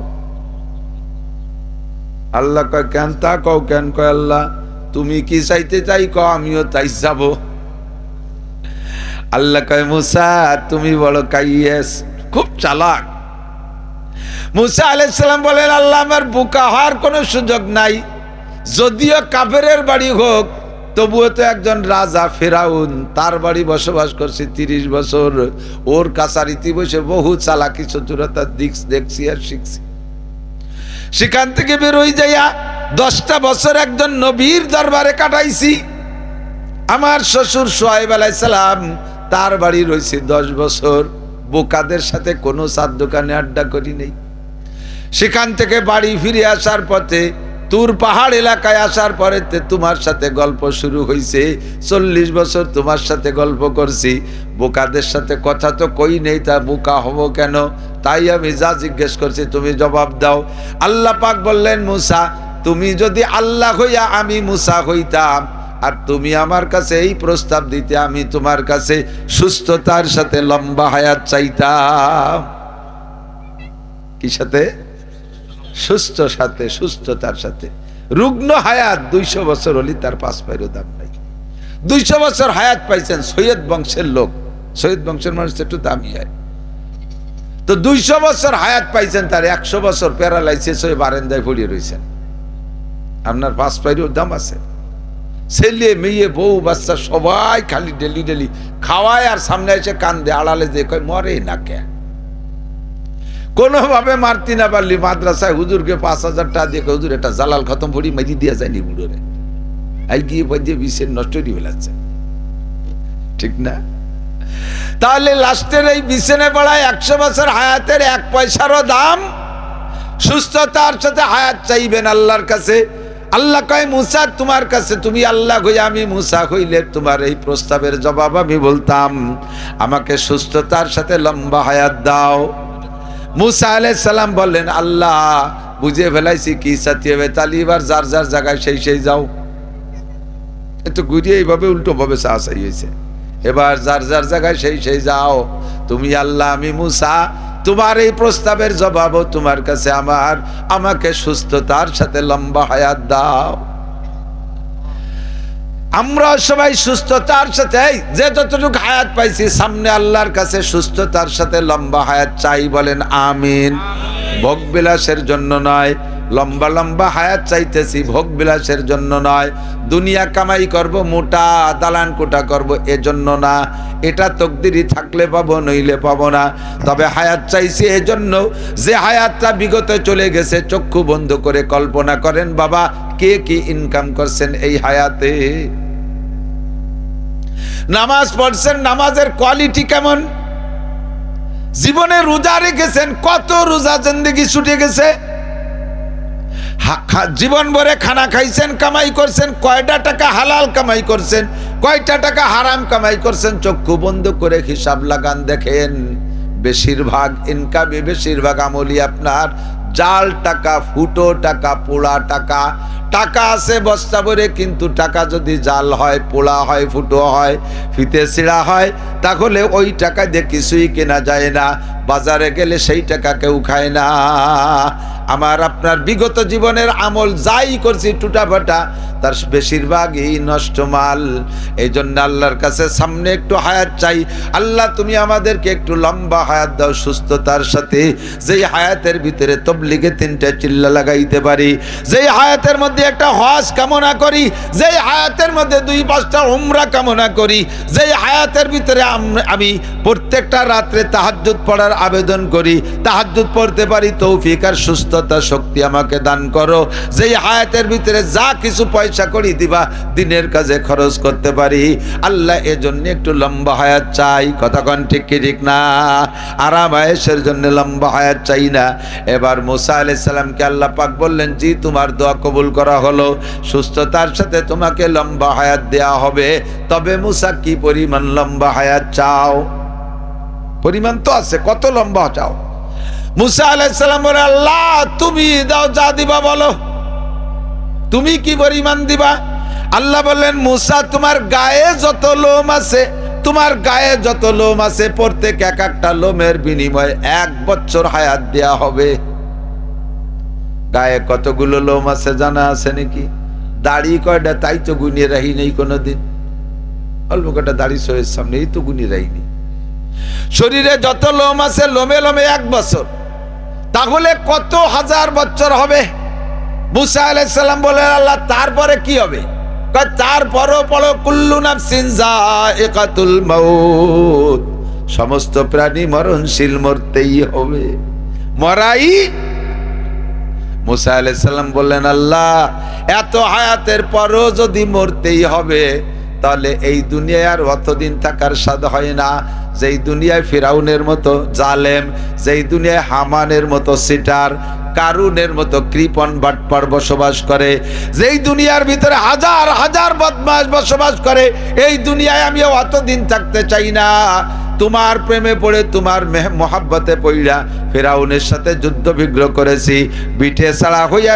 আল্লাহ কয় কেন তা কও কেন? কয় আল্লাহ তুমি কি চাইতে তাই কও, আমিও তাই যাব। আল্লাহ কয় মুসা তুমি বড় কাইয়েস, খুব চালাক। মুসা আলাইহিস সালাম বলেন, আল্লাহ আমার বোকা হওয়ার কোনো সুযোগ নাই। যদিও কাফেরের বাড়ি হোক, তবুও তো একজন রাজা ফেরাউন, তার বাড়ি বসবাস করছে 30 বছর। ওর কাছারিতে বসে বহু চালাকি চতুরতা দেখছি আর শিখছি। সেখান থেকে বেরোই যাইয়া 10টা বছর একজন নবীর দরবারে কাটাইছি। আমার শ্বশুর শুআয়ব আলাইহিস সালাম, তার বাড়ি রয়েছে 10 বছর। বোকাদের সাথে কোনো চার দোকানে আড্ডা করি নেই। সেখান থেকে বাড়ি ফিরে আসার পথে তুর পাহাড় এলাকায় আসার পরে তোমার সাথে গল্প শুরু হয়েছে। 40 বছর তোমার সাথে গল্প করছি, বোকাদের সাথে কথা তো কই নেই, তা বোকা হব কেন? তাই আমি যা জিজ্ঞেস করছি তুমি জবাব দাও। আল্লাহ পাক বললেন, মুসা তুমি যদি আল্লাহ হইয়া আমি মুসা হইতাম, আর তুমি আমার কাছে এই প্রস্তাব দিতে, আমি তোমার কাছে সুস্থতার সাথে লম্বা হায়াত চাইতাম। কি সাথে? সুস্থ সাথে, সুস্থতার সাথে। রুগ্ন হায়াত 200 বছর হলি তার 5 পায়েরও দাম নাই। 200 বছর হায়াত পাইছেন সৈয়দ বংশের লোক। সৈয়দ বংশের মানুষ একটু দামি হয়। তো 200 বছর হায়াত পাইছেন, তার 100 বছর প্যারালাইসিস হয়ে বারান্দায় পড়িয়ে রয়েছেন। আপনার 5 পায়েরও দাম আছে। ছেলে মেয়ে বউ বাচ্চা সবাই খালি ডেলি ডেলি খাওয়ায়, আর সামনে এসে কান্দে, আড়ালে যে কয় মরে না কে। কোনোভাবে মারতি না পারলি মাদ্রাসায় হুজুরকে 5000 টাকা দিয়ে, হুজুর এটা জালাল খতম পড়ি মেরি দিয়া যায়নি বুড়োরে। এই গিয়ে বাজিয়ে বিষের নষ্ট করে ফেলাচ্ছে, ঠিক না? তাহলে লাস্টের এই বিছানে পড়ায় 100 বছর হায়াতের 1 পয়সারও দাম। সুস্থতার সাথে হায়াত চাইবেন আল্লাহর কাছে। আল্লাহ কয় মুসা তোমার কাছে, তুমি আল্লাহ হইয়া আমি মুসা হইলে তোমার এই প্রস্তাবের জবাব আমি বলতাম, আমাকে সুস্থতার সাথে লম্বা হায়াত দাও। মুসা আলাইহিস সালাম বললেন, আল্লাহ বুঝে ফেলাইছি কি সাথী হবে, তাহলে এবার যার যার জায়গায় সেই যাও। একটু ঘুরিয়ে এইভাবে উল্টো ভাবে চাই হয়েছে, এবার যার যার জায়গায় সেই যাও। তুমি আল্লাহ, আমি মুসা, তোমার এই প্রস্তাবের জবাবও তোমার কাছে আমার, আমাকে সুস্থতার সাথে লম্বা হায়াত দাও। আমরা সবাই সুস্থতার সাথে যে যতটুকু হায়াত পাইছি সামনে আল্লাহর কাছে সুস্থতার সাথে লম্বা হায়াত চাই, বলেন আমিন। ভোগ বিলাসের জন্য নয়, লম্বা লম্বা হায়াত চাইতেছি, ভোগ বিলাসের জন্য নয়। দুনিয়া কামাই করব, মোটা দালান কোটা করব, এজন্য না। এটা তকদিরই থাকলে পাবো, নইলে পাবো না। তবে হায়াত চাইছি এজন্য যে হায়াতটা বিগত চলে গেছে। চক্ষু বন্ধ করে কল্পনা করেন বাবা, কে কি ইনকাম করছেন এই হায়াতে। নামাজ পড়ছেন, নামাজের কোয়ালিটি কেমন? জীবনে রোজা রেখেছেন, কত রোজা জিন্দেগি ছুটে গেছে। জীবন ভরে খানা খাইছেন, কামাই করছেন, কয়টা টাকা হালাল কামাই করছেন, কয়টা টাকা হারাম কামাই করছেন। চক্ষু বন্ধ করে হিসাব লাগান, দেখেন বেশিরভাগ ইনকামে, বেশিরভাগ আমলি আপনার জাল টাকা, ফুটো টাকা, পোড়া টাকা। টাকা আছে বস্তা ভরে, কিন্তু টাকা যদি জাল হয়, পোড়া হয়, ফুটো হয়, ফিতে ছিঁড়া হয়, তাহলে ওই টাকা দিয়ে কিছুই কেনা যায় না। বাজারে গেলে সেই টাকা কেউ খায় না। আমার আপনার বিগত জীবনের আমল যাই করছি টুটাফাটা, তার বেশিরভাগই নষ্ট মাল। এই জন্য আল্লাহর কাছে সামনে একটু হায়াত চাই। আল্লাহ তুমি আমাদেরকে একটু লম্বা হায়াত দাও সুস্থতার সাথে, যেই হায়াতের ভিতরে তবলিগে 3টা চিল্লা লাগাইতে পারি, যেই হায়াতের মধ্যে একটা হজ কামনা করি, যেই হায়াতের মধ্যে 2-5টা উমরা কামনা করি, যেই হায়াতের ভিতরে আমি প্রত্যেকটা রাত্রে তাহাজ্জুদ পড়ার আবেদন করি, তাহাজ্জুদ পড়তে পারি, তৌফিক আর সুস্থতা শক্তি আমাকে দান করো। যেই হায়াতের ভিতরে যা কিছু পয়সা করি দিবা, দিনের কাজে খরচ করতে পারি। আল্লাহ এজন্য একটু লম্বা হায়াত চাই। কতক্ষণ ঠিক কি ঠিক না? আরাম আয়েশের জন্য লম্বা হায়াত চাই না। এবার মুসা আলাইহিস সালামকে আল্লাহ পাক বললেন, জি তোমার দোয়া কবুল করা হলো, সুস্থতার সাথে তোমাকে লম্বা হায়াত দেয়া হবে। তবে মুসা কি পরিমাণ লম্বা হায়াত চাও? পরিমাণ তো আছে, কত লম্বা চাও? মুসা আলাইহিস সালাম বলে, আল্লাহ তুমি দাও, যা দিবা বলো, তুমি কি পরিমাণ দিবা? আল্লাহ বললেন, মুসা তোমার গায়ে যত লোম আছে, তোমার গায়ে যত লোম আছে, প্রত্যেক এক একটা লোমের বিনিময়ে 1 বছর হায়াত দেয়া হবে। গায়ে কতগুলো লোম আছে জানা আছে নাকি? দাড়ি কয়টা তাই তো গুনিয়ে রাখি নেই কোনোদিন। অল্প কটা দাড়ি শোয়ের সামনে, এই তো গুনিয়ে রাখিনি। শরীরে যত লোম আছে, লোমে লোমে 1 বছর, তাহলে কত হাজার বছর হবে? মুসা আলাইহিস সালাম বলেন, আল্লাহ তারপরে কি হবে? তারপরও পড়ো, কুল্লু নাফসিন যায়িকাতুল মাউত, সমস্ত প্রাণী মরণশীল, মরতেই হবে, মরাই। মুসা আলাইহিস সালাম বললেন, আল্লাহ এত হায়াতের পরও যদি মরতেই হবে, তাহলে এই দুনিয়ায় আর অতদিন থাকার স্বাদ হয় না। যেই দুনিয়ায় ফিরাউনের মতো জালেম, যেই দুনিয়ায় হামানের মতো সিটার, কারুনের মতো কৃপণ বাটপার বসবাস করে, যেই দুনিয়ার ভিতরে হাজার হাজার বদমাশ বসবাস করে, এই দুনিয়ায় আমি অতদিন থাকতে চাই না। তোমার প্রেমে পড়ে, তোমার মহাব্বতে পড়া ফিরাউনের সাথে যুদ্ধ বিগ্রহ করেছি, বিঠে ছাড়া হইয়া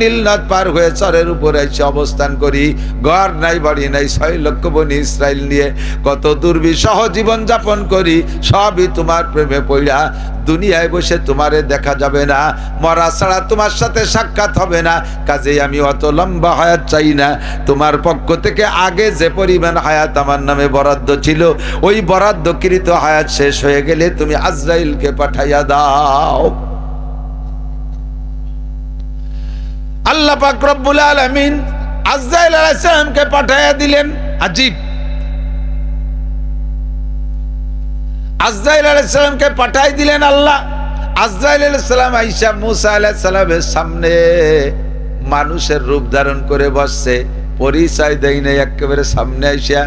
নীলনদ পার হয়ে চরের উপরে এসে অবস্থান করি। ঘর নাই, বাড়ি নাই, 6 লক্ষ বনি ইসরাইল নিয়ে কত দুর্বিষহ জীবন যাপন করি, সবই তোমার প্রেমে পড়া। দুনিয়ায় বসে তোমারে দেখা যাবে না, মরা ছাড়া তোমার সাথে সাক্ষাৎ হবে না। কাজেই আমি অত লম্বা হায়াত চাই না। তোমার পক্ষ থেকে আগে যে পরিমাণ হায়াত আমার নামে বরাদ্দ ছিল, ওই বরাদ্দকৃত হায়াত শেষ হয়ে গেলে তুমি আজরাইলকে পাঠাইয়া দাও। আল্লাহ পাক রব্বুল আলামিন আজরাইল আলাইহিস সালামকে পাঠাইয়া দিলেন। আজীব, আজরাইল আলাইহিস সালামকে পাঠাই দিলেন আল্লাহ। আজরাইল আলাইহিস সালাম আইসা মুসা আলাইহিস সালামের সামনে মানুষের রূপ ধারণ করে বসছে। পরিচয় দেই নাই, একেবারে সামনে আইসা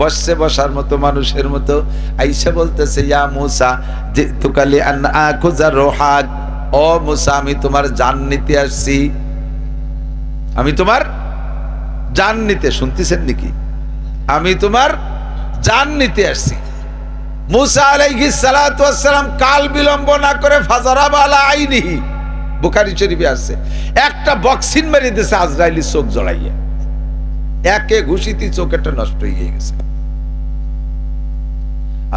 বসছে, বসার মতো মানুষের মতো আইসা বলতেছে, ইয়া মুসা জিতুকালি আন আখুযা রুহাক, ও মুসা আমি তোমার জান নিতে আসছি, আমি তোমার জান নিতে, শুনতেছেন নাকি? আমি তোমার জান নিতে আসছি। মুসা আলাইহিস সালাতু ওয়াস সালাম কাল বিলম্ব না করে ফাজারাবা আলা আইনিহি, বুখারী শরীফে আছে, একটা বক্সিন মেরে দিয়েছে আজরাইলের চোখ জড়াইয়া, একে ঘুষিতে চোখটা নষ্ট হয়ে গেছে।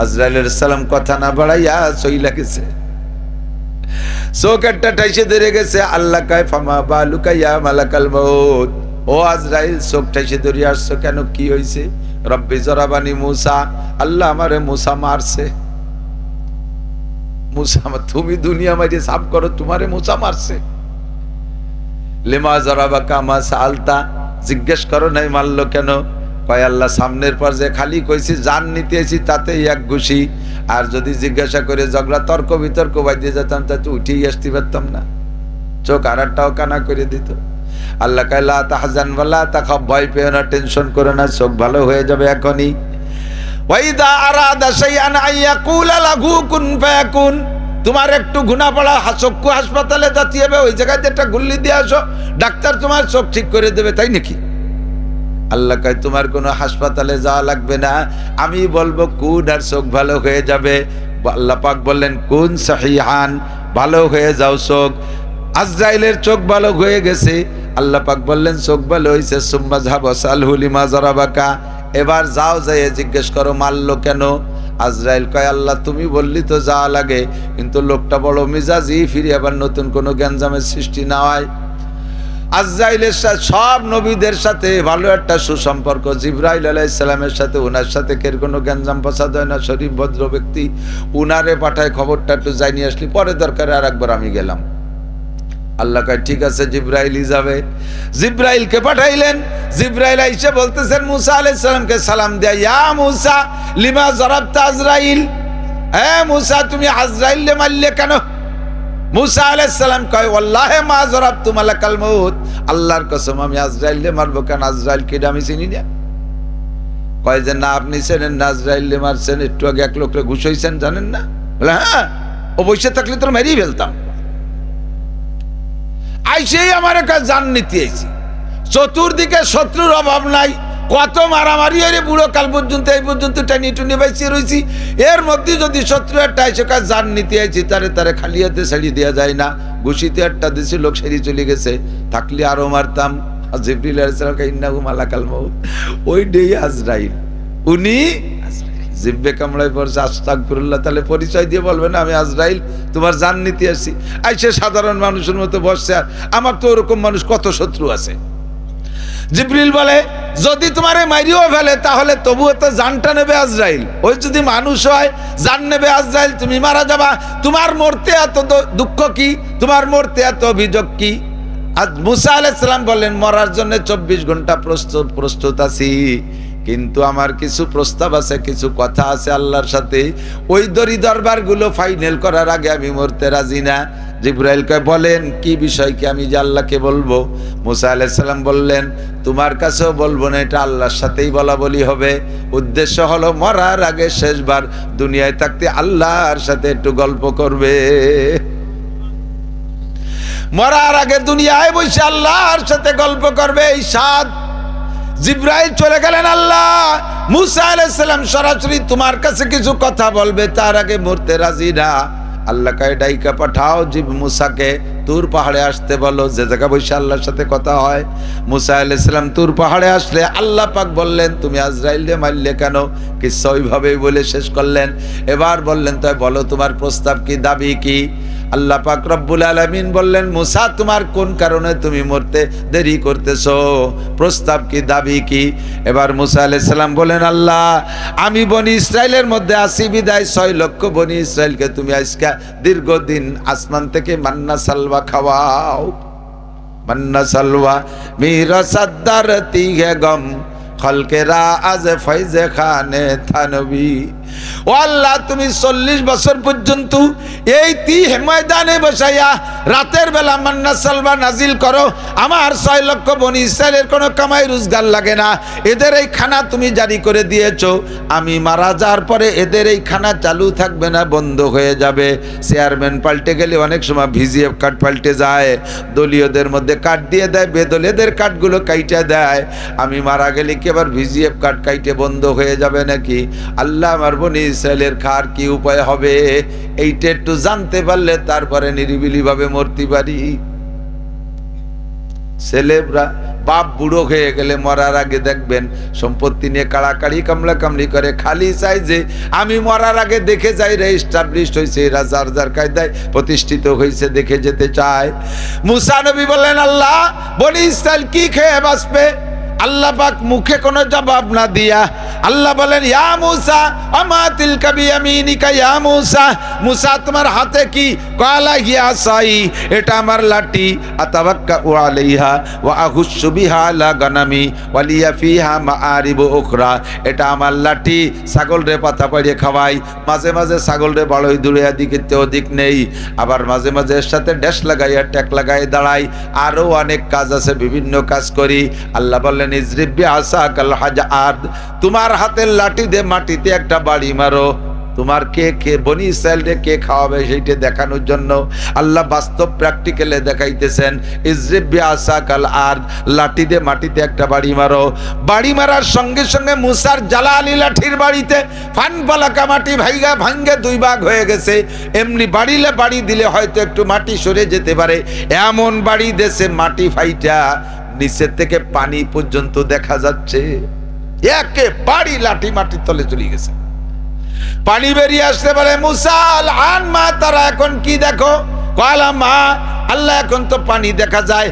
আজরাইল আলাইহিস সালাম কথা না বাড়াইয়া চইলা গেছে, চোখটা ঠাইসে ধরে গেছে। আল্লাহ কয় ফামা বালুকা ইয়া মালাকাল মউত, ও আজরাইল চোখ ঠাইসে ধরে আসছো কেন, কি হইছে? রব্বি জরাবানি মুসা, আল্লাহ আমারে মুসা মারছে। মুসা, তুমি দুনিয়া মারিয়ে সাফ করো, তোমারে মুসা মারছে। লিমা জরাবাকা মা সালতা, জিজ্ঞেস করো নাই মারলো কেন? কয় আল্লাহ সামনের পর যে খালি কইছি জান নিতে এসি তাতে এক ঘুষি, আর যদি জিজ্ঞাসা করে ঝগড়া তর্ক বিতর্ক বাজিয়ে যেতাম তা তো উঠেই আসতে পারতাম না, চোখ আর একটাও কানা করে দিত। আল্লাহ কয় লা তাহজান ওয়ালা তাখাফ, ভয় পেও না, টেনশন করো না, চোখ ভালো হয়ে যাবে এখনই। ওয়াইদা আরাদা শাইআন আইয়াকুলা লাহু কুন ফায়াকুন, তোমার একটু গুণা পড়া চক্ষু হাসপাতালে যেতে হবে, ওই জায়গায় একটা গুল্লি দিয়ে আসো, ডাক্তার তোমার চোখ ঠিক করে দেবে, তাই নাকি? আল্লাহ কয় তোমার কোনো হাসপাতালে যাওয়া লাগবে না, আমি বলবো কুন আর চোখ ভালো হয়ে যাবে। আল্লাহ পাক বললেন কুন সাহিহান, ভালো হয়ে যাও চোখ। আজরাইলের চোখ ভালো হয়ে গেছে, আল্লাহ পাক বললেন চোখ ভালো হয়েছে, সুম্মা যাহাব সালহু লিমা জরাবাকা, এবার যাও, যাইয়ে জিজ্ঞেস করো মারলো কেন। আজরাইল কয় আল্লাহ তুমি বললি তো যাওয়া লাগে, কিন্তু লোকটা বড় মিজাজি, ফিরে আবার নতুন কোনো গ্যাঞ্জামের সৃষ্টি না হয়। আজরাইলের সাথে সব নবীদের সাথে ভালো একটা সুসম্পর্ক, জিবরাইল আলাইহিস সালামের সাথে উনার সাথে কের কোনো গ্যাঞ্জাম ফাসাদ হয় না, শরীফ ভদ্র ব্যক্তি, উনারে পাঠায় খবরটা একটু যাই নিয়ে আসলি, পরে দরকারে আর একবার আমি গেলাম। আল্লাহ কয় ঠিক আছে, জিবরাইলই যাবে। জিবরাইলকে পাঠাইলেন, জিবরাইল আইসে বলতেছেন মুসা আলাইহিস সালামকে সালাম দেয়া, ইয়া মুসা লিমা জরাবতা আজরাইল, হ্যাঁ মুসা তুমি আজরাইলকে মারলে কেন? মুসা আলাইহিস সালাম কয় ওয়াল্লাহি মা জরাবতু মালাকাল মউত, আল্লাহর কসম আমি আজরাইলকে মারবো কেন, আজরাইলকে আমি চিনি না। কয় যে না আপনি চেনেন না, আজরাইলকে মারছেন, একটু আগে এক লোককে ঘুষ হইছেন জানেন না? বলে হ্যাঁ, ও বসে থাকলে তোর মেরেই ফেলতাম। আইসেই আমার কাছে জান নিতে আইছি, চতুর্দিকে শত্রুর অভাব নাই, কত মারামারি হয়ে বুড়ো কাল পর্যন্ত এই পর্যন্ত টানি টুনি বাইসে রয়েছি, এর মধ্যে যদি শত্রু একটা এসে কাজ জান নিতে আইছি, তারে তারে খালি হাতে ছাড়ি দেওয়া যায় না। ঘুষিতে একটা দিছি, লোক সেরি চলে গেছে, থাকলে আরো মারতাম। জিবরিল আলাইহিস সালাম কে ইন্নাহু মালাকাল মউত, ওই ডেই আজরাইল, উনি জিব্বে কামড়ায় পড়ছে, আস্তাগফিরুল্লাহ, তাহলে পরিচয় দিয়ে বলবে না আমি আজরাইল তোমার জান নিতে আসছি। আইসে সাধারণ মানুষের মতো বসছে, আর আমার তো ওরকম মানুষ কত শত্রু আছে। জিবরিল বলে যদি তোমারে মারিও ফেলে তাহলে তবুও তো জানটা নেবে আজরাইল, ওই যদি মানুষ হয় জান নেবে আজরাইল, তুমি মারা যাবা, তোমার মরতে এত দুঃখ কি, তোমার মরতে এত অভিযোগ কি? আজ মুসা আলাইহিস সালাম বললেন মরার জন্য 24 ঘন্টা প্রস্তুত আছি, কিন্তু আমার কিছু প্রস্তাব আছে, কিছু কথা আছে আল্লাহর সাথে, ওই দরি দরবার গুলো ফাইনাল করার আগে আমি মরতে রাজি না। জিবরাইল কয় বলেন কি বিষয়, কি আমি যে আল্লাহকে বলবো? মুসা আলাইহিস সালাম বললেন তোমার কাছেও বলবো না, এটা আল্লাহর সাথেই বলা বলি হবে। উদ্দেশ্য হলো মরার আগে শেষবার দুনিয়ায় থাকতে আল্লাহর সাথে একটু গল্প করবে, মরার আগে দুনিয়ায় বসে আল্লাহর সাথে গল্প করবে, এই সাদ। জিবরাইল চলে গেলেন, আল্লাহ মুসা আলাইহিস সালাম সরাসরি তোমার কাছে কিছু কথা বলবে, তার আগে মরতে রাজি না। আল্লাহ কয় ডাইকা পাঠাও মুসাকে, তুর পাহাড়ে আসতে বলো, যে জায়গা বসে আল্লাহর সাথে কথা হয়। মুসা আলাইহিস সালাম তুর পাহাড়ে আসলে আল্লাহ পাক বললেন তুমি আজরাইলকে মারলে কেন? কিচ্ছা ওইভাবেই বলে শেষ করলেন। এবার বললেন তাই বলো তোমার প্রস্তাব কি, দাবি কি? আল্লাহ পাক রব্বুল আলামিন বললেন মুসা তোমার কোন কারণে তুমি মরতে দেরি করতেছো, প্রস্তাব কি, দাবি কি? এবার মুসা আলাইহিস সালাম বলেন আল্লাহ আমি বনি ইসরাইলের মধ্যে আছি বিদায় 6 লক্ষ বনি ইসরাইলকে তুমি আজকে দীর্ঘদিন আসমান থেকে মান্না সালওয়া খাওয়াও। মান্না সালওয়া মেরা সাদ্দারতি হে গম খলকেরা আজ ফৈজে খানে থানবি। ও আল্লাহ তুমি 40 বছর পর্যন্ত এই ময়দানে বসাইয়া রাতের বেলা মান্না সালবা নাজিল করো। আমার 6 লক্ষ বনি ইসরায়েলের কোনো কামাই রোজগার লাগে না, এদের এই খানা তুমি জারি করে দিয়েছো। আমি মারা যাওয়ার পরে এদের এই খানা চালু থাকবে না, বন্ধ হয়ে যাবে। চেয়ারম্যান পাল্টে গেলে অনেক সময় ভিজিএফ কার্ড পাল্টে যায়, দলীয়দের মধ্যে কার্ড দিয়ে দেয়, বেদলীয়দের কার্ডগুলো কাইটে দেয়। আমি মারা গেলে কি আবার ভিজিএফ কার্ড কাইটে বন্ধ হয়ে যাবে নাকি? আল্লাহ আমার বনি ইসরায়েলের খার কি উপায় হবে এইটা একটু জানতে পারলে তারপরে নিরিবিলি ভাবে মরতে পারি। ছেলেরা বাপ বুড়ো হয়ে গেলে মরার আগে দেখবেন সম্পত্তি নিয়ে কাড়াকাড়ি কামলা কামলি করে, খালি চাই যে আমি মরার আগে দেখে যাই রে এস্টাবলিশড হয়েছে, এরা যার যার কায়দায় প্রতিষ্ঠিত হয়েছে দেখে যেতে চায়। মুসা নবী বললেন আল্লাহ বনি ইসরাইল কি খেয়ে বাঁচবে? আল্লাহ পাক মুখে কোনো জবাব না দিয়া আল্লাহ বলেন ইয়া মুসা আমা তিলকা বিয়ামিনিকা ইয়া মুসা, মুসা তোমার হাতে কি? ক্বালা হিয়া আসাই, এটা আমার লাঠি। আতাওয়াক্কাউ আলাইহা ওয়া আহুসু বিহা আলা গানামি ওয়া লিয়া ফিহা মাআরিবু উখরা, এটা আমার লাঠি, ছাগল রে পাতা পাড়িয়ে খাওয়াই, মাঝে মাঝে ছাগল রে বাড়ই দূরে দিকে অধিক নেই, আবার মাঝে মাঝে এর সাথে ড্যাশ লাগাইয়া ট্যাক লাগাই দাঁড়াই, আরো অনেক কাজ আছে, বিভিন্ন কাজ করি। আল্লাহ বললেন ইজরিব বিআসাকাল হাজার, তোমার হাতের লাঠি দিয়ে মাটিতে একটা বাড়ি মারো। তোমার কে বনি ইসরায়েলকে কে খাওয়াবে সেইটা দেখানোর জন্য আল্লাহ বাস্তব প্র্যাকটিক্যালে দেখাইতেছেন। ইজরিব বিআসাকাল আরদ, লাঠি দিয়ে মাটিতে একটা বাড়ি মারো। বাড়ি মারার সঙ্গে সঙ্গে মুসার জালালি লাঠির বাড়িতে ফান পালাকা মাটি ভাঙ্গে 2 ভাগ হয়ে গেছে। এমনি বাড়ি দিলে হয়তো একটু মাটি সরে যেতে পারে, এমন বাড়ি দেশে মাটি ফাইটা নিচের থেকে পানি পর্যন্ত দেখা যাচ্ছে। একেবারে লাঠি মাটির তলে চলে গেছে, পানি বেরিয়ে আসতে পারে। মুসা আল মা তারা এখন কি দেখো? কলা মা, আল্লাহ এখন তো পানি দেখা যায়।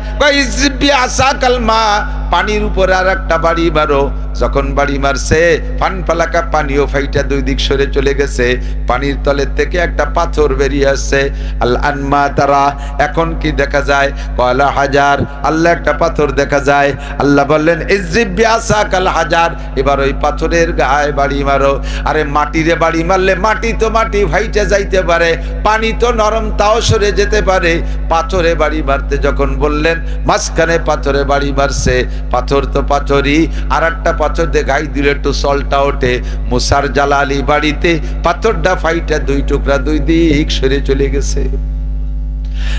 পানির উপরে আর একটা বাড়ি মারো। যখন বাড়ি মারছে ফান ফালাকা পানিও ফাইটা 2 দিক সরে চলে গেছে, পানির তলের থেকে একটা পাথর বেরিয়ে আসছে। আল্লাহ মা তারা, এখন কি দেখা যায়? কলা হাজার, আল্লাহ একটা পাথর দেখা যায়। আল্লাহ বললেন ইজরিব বিআসাকাল হাজার, এবার ওই পাথরের গায়ে বাড়ি মারো। আরে মাটিরে বাড়ি মারলে মাটি তো মাটি ফাইটা যাইতে পারে, পানি তো নরম তাও সরে যেতে পারে। পাথরে বাড়ি মারতে যখন বললেন, মাঝখানে পাথরে বাড়ি মারছে, পাথর তো পাথরই, আর একটা পাথর দিয়ে গাই দিলে একটু সলটা ওঠে। মুসার জালালি বাড়িতে পাথরটা ফাইটা 2 টুকরা 2 দিক সরে চলে গেছে।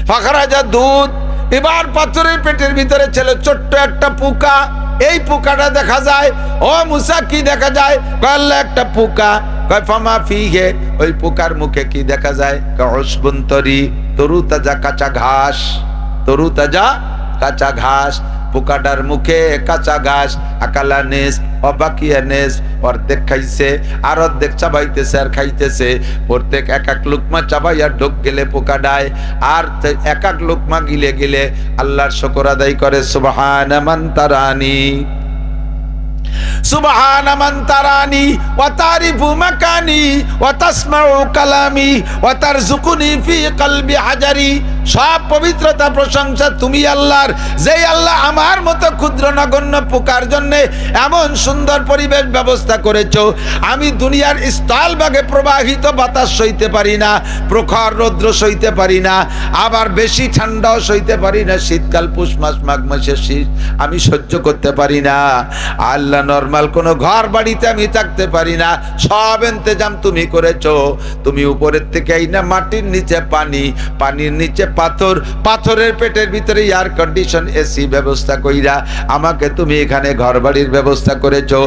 ফাখরাজা দুধ, এবার পাথরের পেটের ভিতরে ছিল ছোট্ট একটা পোকা। এই পোকাটা দেখা যায়। ও মুসা কি দেখা যায়? আল্লাহ একটা পোকা। ফামা ফিহে, ওই পোকার মুখে কি দেখা যায়? কাউসবুন্তরি, তরু তাজা কাঁচা ঘাস, তরু তাজা কাঁচা ঘাস। পোকাটার মুখে কাঁচা ঘাস। আকালা নেস অবাকিয়া নেস, অর্ধেক খাইছে আর অর্ধেক চাবাইতেছে আর খাইতেছে। প্রত্যেক এক লুকমা চাবাইয়া ঢোক গেলে পোকা ডায়, আর এক লুকমা গিলে গিলে আল্লাহর শুকর আদায় করে। সুবহান মান তারানি, সুবহানা মান তারানি ওয়া তারিফু মাকানি ওয়া তাসমাউ কালামি ওয়া তারযুকুনি ফি কলবি হাজারি। সব পবিত্রতা প্রশংসা তুমি আল্লাহর, যেই আল্লাহ আমার মতো ক্ষুদ্র নগণ্য পোকার জন্য এমন সুন্দর পরিবেশ ব্যবস্থা করেছো। আমি দুনিয়ার স্থলভাগে প্রবাহিত বাতাস সইতে পারি না, প্রখর রৌদ্র সইতে পারি না, আবার বেশি ঠান্ডাও সইতে পারি না। শীতকাল পুষ মাস মাঘ মাসের শীত আমি সহ্য করতে পারি না। আল্লাহ নরমাল কোনো ঘর বাড়িতে আমি থাকতে পারি না। সব ইন্তজাম তুমি করেছো। তুমি উপরের থেকে এই না মাটির নিচে পানি, পানির নিচে পাথর, পাথরের পেটের ভিতরে এয়ার কন্ডিশন এসি ব্যবস্থা কইরা আমাকে তুমি এখানে ঘর বাড়ির ব্যবস্থা করেছো।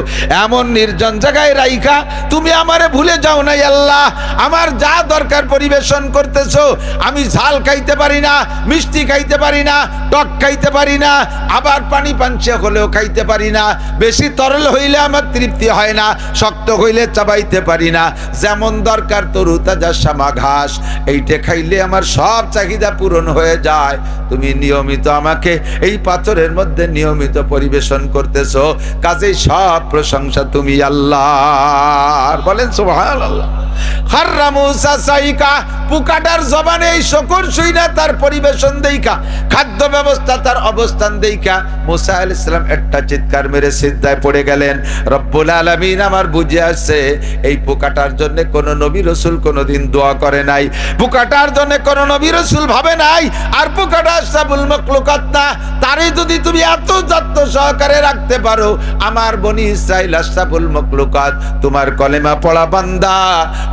এমন নির্জন জায়গায় রাইখা তুমি আমারে ভুলে যাও নাই আল্লাহ। আমার যা দরকার পরিবেশন করতেছো। আমি ঝাল খাইতে পারি না, মিষ্টি খাইতে পারি না, টক খাইতে পারি না, আবার পানি পাঞ্চে হলেও খাইতে পারি না। বেশি তরল হইলে আমার তৃপ্তি হয় না, শক্ত হইলে চাবাইতে পারি না। যেমন দরকার তরু তাজা শ্যামা ঘাস, এইটা খাইলে আমার সব চাহিদা পূরণ হয়ে যায়। তুমি নিয়মিত আমাকে এই পাথরের মধ্যে নিয়মিত পরিবেশন করতেছো, কাজেই সব প্রশংসা তুমি আল্লাহর। বলেন সুবহানাল্লাহ। খাররা মূসা সাইকা, পোকাটার জবানে এই শকর শুইনা তার পরিবেশন দেইকা, খাদ্য ব্যবস্থা তার অবস্থান দেইকা মূসা আলাইহিস সালাম একটা চিৎকার মেরে সিজদায় পড়ে গেলেন। রব্বুল আলামিন আমার বুঝে আসছে এই পোকাটার জন্য কোন নবী রাসূল কোনদিন দোয়া করে নাই, পোকাটার জন্য কোন নবী রাসূল ভাবে নাই। আর পোকাটা আশরাফুল মাখলুকাত না, তারে যদি তুমি এত যত্ন সহকারে রাখতে পারো, আমার বনি ইসরাইল আশরাফুল মাখলুকাত, তোমার কলেমা পড়া বান্দা,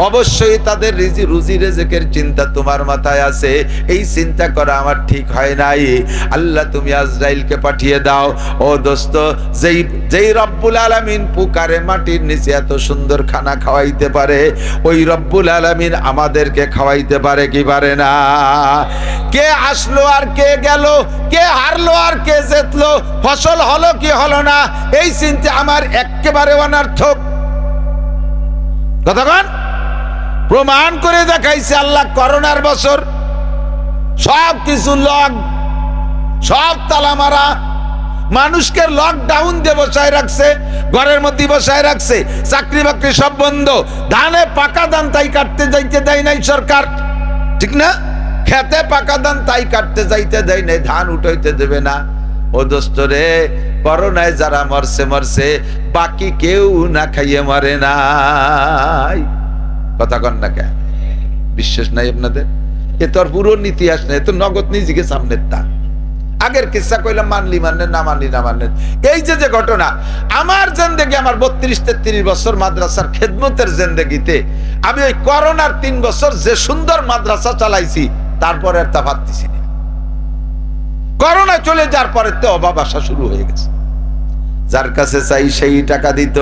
অবশ্যই তাদের রুজি রিজকের চিন্তা তোমার মাথায় আছে, এই চিন্তা করা আমার ঠিক হয় নাই। আল্লাহ তুমি আজরাইলকে পাঠিয়ে দাও। ও দোস্ত, যেই রব্বুল আলামিন পোকারে মাটির নিচে এত সুন্দর খানা খাওয়াইতে পারে, ওই রব্বুল আলামিন আমাদেরকে খাওয়াইতে পারে কি পারে না? কে আসলো আর কে গেল, কে হারলো আর কে জিতলো, ফসল হলো কি হলো না, এই চিন্তা আমার একেবারে অনর্থক। কতক্ষণ প্রমাণ করে দেখাইছে আল্লাহ। করোনার বছর সব কিছু লক, সব তালা মারা, মানুষকে লকডাউন দিয়ে বসায় রাখছে, ঘরের মধ্যে বসায় রাখছে, চাকরি বাকরি সব বন্ধ, ধানে পাকা ধান তাই কাটতে যাইতে দেয় নাই সরকার, ঠিক না? খেতে পাকা ধান তাই কাটতে যাইতে দেয় নাই, ধান উঠাইতে দেবে না। ও দোস্ত রে, করোনায় যারা মরছে মরছে, বাকি কেউ না খাইয়ে মরে নাই। কথা কন না কেন? বিশ্বাস নাই আপনাদের? এ তোর পুরো ইতিহাস নেই, তো নগদ নিজেকে সামনের তা আগের কিসা কইলাম, মানলি মানলেন, না মানলি না মানলেন। এই যে ঘটনা আমার জিন্দেগি, আমার 32-33 বছর মাদ্রাসার খেদমতের জিন্দেগিতে আমি ওই করোনার 3 বছর যে সুন্দর মাদ্রাসা চালাইছি, তারপরে আর তা ভাবতেছি না। করোনা চলে যাওয়ার পরে তো অভাব আসা শুরু হয়ে গেছে। যার কাছে চাই সেই টাকা দিত,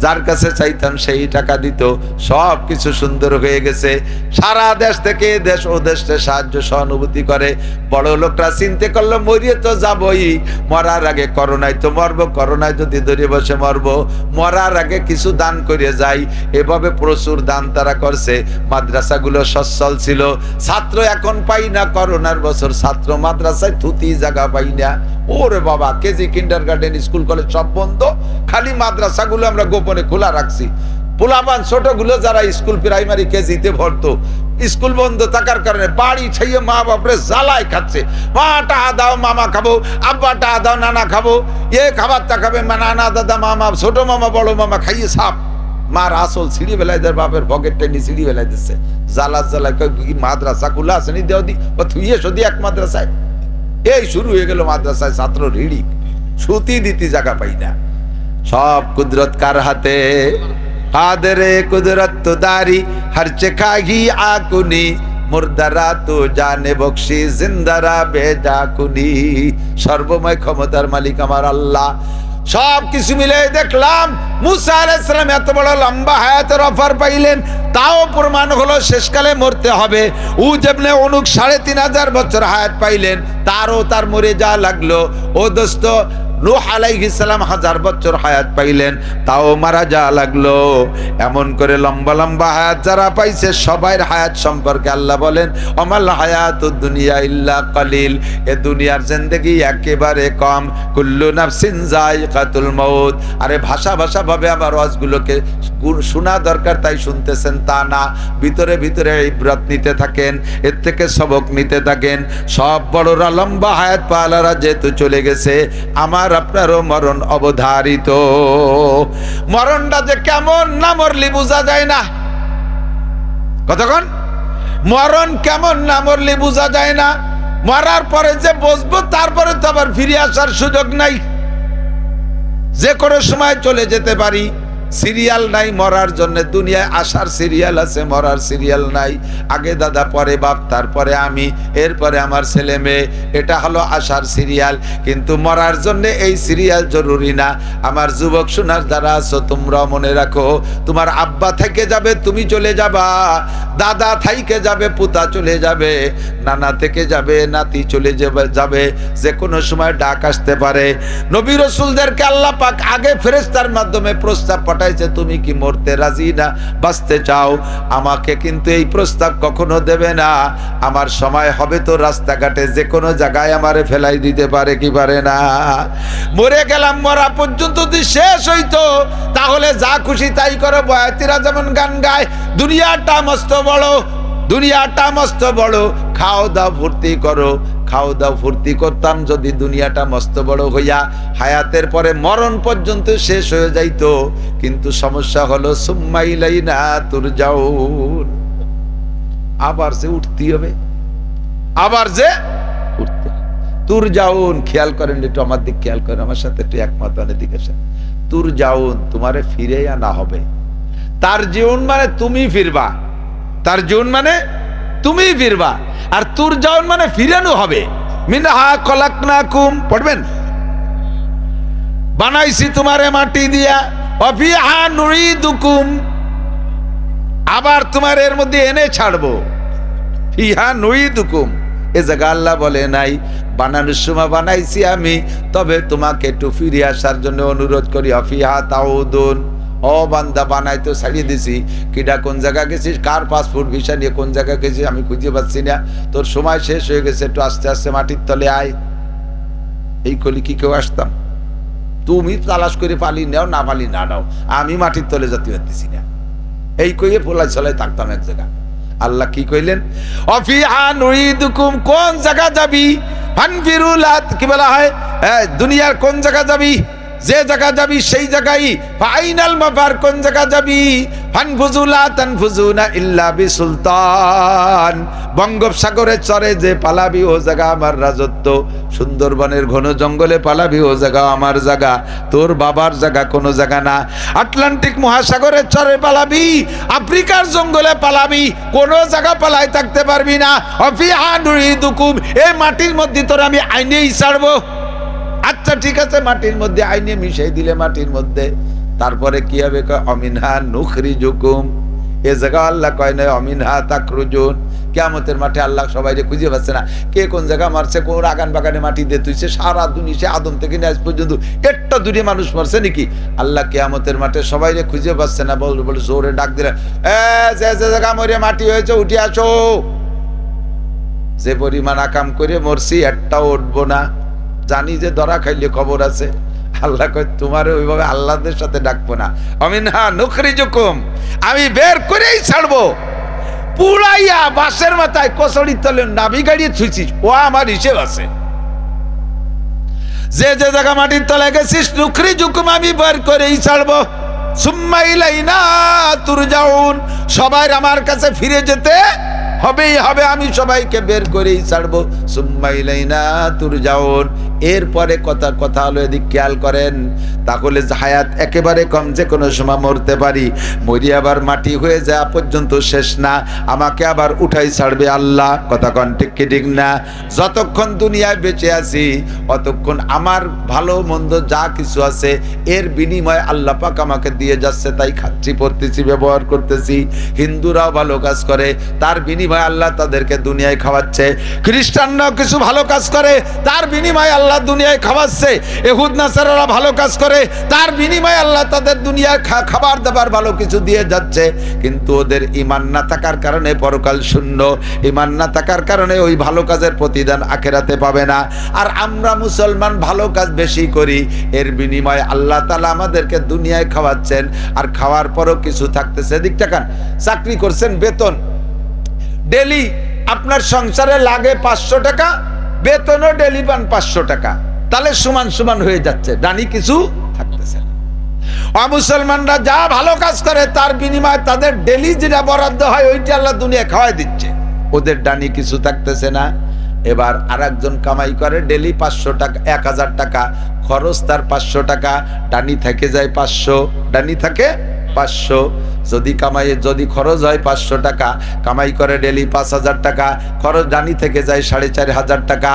যার কাছে চাইতাম সেই টাকা দিত, সব কিছু সুন্দর হয়ে গেছে। সারা দেশ থেকে দেশ ও দেশে সাহায্য সহানুভূতি করে। বড় লোকরা চিন্তা করলো মরিয়ে তো যাবই, মরার আগে করোনায় তো মরবো, করোনায় যদি ধরে বসে মরবো, মরার আগে কিছু দান করে যাই। এভাবে প্রচুর দান তারা করছে। মাদ্রাসাগুলো সচ্ছল ছিল, ছাত্র এখন পাই না। করোনার বছর ছাত্র মাদ্রাসায় থুতি জায়গা পাই না। ওরে বাবা, কেজি কিন্ডারগার্টেন স্কুল কলেজ সব বন্ধ, খালি মাদ্রাসাগুলো আমরা গোপনে খোলা রাখছি। পোলাপান ছোটগুলো যারা স্কুল প্রাইমারি কেজিতে ভরতো, স্কুল বন্ধ থাকার কারণে বাড়ি ছাইয়ে মা বাপরে জ্বালায় খাচ্ছে। মা টাকা দাও মামা খাবো, আব্বা টাকা দাও নানা খাবো, এ খাবারটা খাবে নানা দাদা মামা ছোট মামা বড় মামা খাইয়ে সাপ। মার আসল সিঁড়ি বেলায় দেয়, বাপের পকেট টেনে সিঁড়ি বেলায় দিচ্ছে। জ্বালা জ্বালায় মাদ্রাসা খোলা আসেনি, দেও দি ও থুইয়ে সদি এক মাদ্রাসায়। এই শুরু হয়ে গেল মাদ্রাসায় ছাত্র রিড়ি, সুতি দিতে জায়গা পাই না। সব কুদরত কার হাতে? কাদেরে কুদরত তো দারি হর চেখাহি আকুনি, মুর্দারা তো জানে বকশি জিন্দারা বেজা কুনি। সর্বময় ক্ষমতার মালিক আমার আল্লাহ। সব কিছু মিলে দেখলাম মুসা আলাইহিস সালাম এত বড় লম্বা হায়াতের অফার পাইলেন, তাও প্রমাণ হলো শেষকালে মরতে হবে। উজবনে অনুক 3500 বছর হায়াত পাইলেন, তার মরে যা লাগলো। ও দোস্ত, নূহ আলাইহিস সালাম 1000 বছর হায়াত পাইলেন, তাও মারা যা লাগলো। এমন করে লম্বা লম্বা হায়াত যারা পাইছে, সবার হায়াত সম্পর্কে আল্লাহ বলেন অমাল হায়াতুদ দুনিয়া ইল্লা কালিল। এ দুনিয়ার জিন্দেগি একেবারে কম। কুল্লু নাফসিন যায়িকাতুল মাউত। আরে ভাষা ভাবে আমার ওয়াজগুলোকে শোনা দরকার, তাই শুনতেছেন তা না, ভিতরে ভিতরে ইবরাত নিতে থাকেন, এর থেকে সবক নিতে থাকেন। সব বড়রা লম্বা হায়াত পালারা যেহেতু চলে গেছে, আমার আপনারও মরণ অবধারিত। মরণটা যে কেমন না মরলি বোঝা যায় না। কতক্ষণ মরণ কেমন না মরলি বোঝা যায় না। মরার পরে যে বসবো, তারপরে তো আবার ফিরে আসার সুযোগ নাই, যে কোনো সময় চলে যেতে পারি। সিরিয়াল নাই মরার জন্য, দুনিয়ায় আসার সিরিয়াল আছে, মরার সিরিয়াল নাই। আগে দাদা, পরে বাপ, তারপরে আমি, এরপরে আমার ছেলে মেয়ে, এটা হলো আসার সিরিয়াল। কিন্তু মরার জন্য এই সিরিয়াল জরুরি না। আমার যুবক সোনার যারা আছো, তোমরাও মনে রাখো, তোমার আব্বা থেকে যাবে, তুমি চলে যাবা। দাদা থেকে যাবে, পুতা চলে যাবে। নানা থেকে যাবে, নাতি চলে যাবে। যে কোনো সময় ডাক আসতে পারে। নবী রাসূলদেরকে আল্লাহ পাক আগে ফেরেশতার মাধ্যমে প্রস্তাব পাঠায় পাঠাইছে, তুমি কি মরতে রাজি না, বাঁচতে চাও? আমাকে কিন্তু এই প্রস্তাব কখনো দেবে না। আমার সময় হবে তো রাস্তাঘাটে যে কোনো জায়গায় আমারে ফেলাই দিতে পারে কি পারে না? মরে গেলাম, মরা পর্যন্ত যদি শেষ হইতো তাহলে যা খুশি তাই করো। বয়াতিরা যেমন গান গায়, দুনিয়াটা মস্ত বড়, দুনিয়াটা মস্ত বড়, খাও দাও ফুর্তি করো। খাও দাও ফুর্তি করতাম যদি দুনিয়াটা মস্ত বড় হইয়া হায়াতের পরে মরণ পর্যন্ত শেষ হয়ে যাইতো। কিন্তু সমস্যা হলো সুম্মা ইলাইনা তুরজাউন, আবার যে উঠতে হবে, আবার যে উঠতে হবে। তুরজাউন, খেয়াল করেন একটু, আমার দিক খেয়াল করেন, আমার সাথে একটু একমত মানে দিকে। তুরজাউন, তোমারে ফিরে আনা হবে। তার জীবন মানে তুমি ফিরবা, তার জীবন মানে তুমি ফিরবা, আর তুরজাউন মানে ফিরানো হবে। মিনহা খলাকনাকুম, পড়বেন, বানাইছি তোমারে মাটি দিয়া, ওয়াফিহা নুঈদুকুম, আবার তোমার এর মধ্যে এনে ছাড়বো। ফিহা নুঈদুকুম, এ জায়গা আল্লাহ বলে নাই বানানোর সময় বানাইছি আমি, তবে তোমাকে একটু ফিরে আসার জন্য অনুরোধ করি। অফিহা তাউদুন, ও বান্দা বানাইতো ছাড়িয়ে দিছি, কিডা কোন জায়গা গেছিস, কার পাসপোর্ট ভিসা নিয়ে কোন জায়গা গেছিস আমি খুঁজে পাচ্ছি না, তোর সময় শেষ হয়ে গেছে, একটু আস্তে আস্তে মাটির তলে আয়। এই কলি কি কেউ আসতাম? তুমি তালাশ করে পালি নাও, না পালি না নাও, আমি মাটির তলে যেতে পারতেছি না। এই কইয়ে পোলাই ছলাই থাকতাম এক জায়গা। আল্লাহ কি কইলেন? অফিহা নুঈদুকুম, কোন জায়গা যাবি? ফানফিরুলাত, কি বলা হয়, দুনিয়ার কোন জায়গা যাবি, যে জায়গা যাবি সেই জায়গায়। ফাইনাল মাফার, কোন জায়গা যাবি? ফানফুজুলা তানফুজুনা ইল্লা বিসুলতান, বঙ্গোপসাগরের চরে যে পালাবি ও জায়গা আমার রাজত্ব, সুন্দরবনের ঘন জঙ্গলে পালাবি ও জায়গা আমার জায়গা, তোর বাবার জায়গা কোনো জায়গা না। আটলান্টিক মহাসাগরের চরে পালাবি, আফ্রিকার জঙ্গলে পালাবি, কোনো জায়গা পালাই থাকতে পারবি না। অফিহা নুঈদুকুম, এই মাটির মধ্যে তোর আমি আইনেই ছাড়বো। আচ্ছা ঠিক আছে, মাটির মধ্যে আইনে মিশাই দিলে মাটির মধ্যে, তারপরে কি হবে? অমিনহা নুখরিজুকুম, এ জায়গা আল্লাহ কয় না অমিনহা তাখরুজুন। কিয়ামতের মাঠে আল্লাহ সবাই খুঁজে পাচ্ছে না, কে কোন জায়গা মারছে, কোন আগান বাগানে মাটি দিয়ে তুইছে, সারা দুনিয়া সে আদম থেকে নিয়ে আজ পর্যন্ত একটা দূরে মানুষ মারছে নাকি? আল্লাহ কিয়ামতের মাঠে সবাই খুঁজে পাচ্ছে না, বল বলে জোরে ডাক দিলে, যে জায়গা মরে মাটি হয়েছে উঠে আসো। যে পরিমাণ আকাম করে মরছি একটাও উঠবো না, জানি যে ধরা খাইলে খবর আছে। আল্লাহ কয় তোমার ওইভাবে আল্লাহদের সাথে ডাকবো না। অমিনহা নুখরিজুকুম, আমি বের করেই ছাড়বো। পুরাইয়া বাসের মাথায় কচড়ির তলে নাভি গাড়িয়ে ছুঁচিস, ও আমার হিসেব আছে। যে যে জায়গা মাটির তলে গেছিস, নুখরিজুকুম, আমি বের করেই ছাড়বো। সুম্মা ইলাইনা তুরজাউন, সবাই আমার কাছে ফিরে যেতে হবেই হবে, আমি সবাইকে বের করেই ছাড়বো। সুম্মা ইলাইনা তুরজাউন, এরপরে কথা হলো, এদিক খেয়াল করেন, তাহলে হায়াত একেবারে কম, যে কোনো সময় মরতে পারি, মরি আবার মাটি হয়ে যাওয়া পর্যন্ত শেষ না, আমাকে আবার উঠাই ছাড়বে আল্লাহ। কথা কন ঠিক কি ঠিক না? যতক্ষণ দুনিয়ায় বেঁচে আছি অতক্ষণ আমার ভালো মন্দ যা কিছু আছে এর বিনিময়ে আল্লাহ পাক আমাকে দিয়ে যাচ্ছে, তাই খাচ্ছি, পড়তেছি, ব্যবহার করতেছি। হিন্দুরাও ভালো কাজ করে, তার বিনিময়ে আল্লাহ তাদেরকে দুনিয়ায় খাওয়াচ্ছে। খ্রিস্টানরাও কিছু ভালো কাজ করে, তার বিনিময়ে আল্লাহ দুনিয়ায় খাওয়াচ্ছে। ইহুদ নাসারারা ভালো কাজ করে, তার বিনিময়ে আল্লাহ তাদের দুনিয়ায় খাবার দাবার ভালো কিছু দিয়ে যাচ্ছে। কিন্তু ওদের ঈমান না থাকার কারণে পরকাল শূন্য, ঈমান না থাকার কারণে ওই ভালো কাজের প্রতিদান আখিরাতে পাবে না। আর আমরা মুসলমান ভালো কাজ বেশি করি, এর বিনিময়ে আল্লাহ তাআলা আমাদেরকে দুনিয়ায় খাওয়াচ্ছেন, আর খাওয়ার পরও কিছু থাকতেছে। দিক টাকান, চাকরি করছেন, বেতন ডেলি আপনার সংসারে লাগে 500 টাকা, বেতনও ডেলি পান 500 টাকা, তাহলে সমান সমান হয়ে যাচ্ছে, ডানি কিছু থাকতেছে না। মুসলমানরা যা ভালো কাজ করে তার বিনিময়ে তাদের ডেলি যেটা বরাদ্দ হয় ওইটা আল্লাহ দুনিয়া খাওয়াই দিচ্ছে, ওদের ডানি কিছু থাকতেছে না। এবার আরেকজন কামাই করে ডেলি 500 টাকা, 1000 টাকা, খরচ তার 500 টাকা, ডানি থেকে যায় 500, ডানি থাকে 500। যদি খরচ হয় 500 টাকা, কামাই করে ডেলি 5000 টাকা, খরচ ডানি থেকে যায় 4500 টাকা।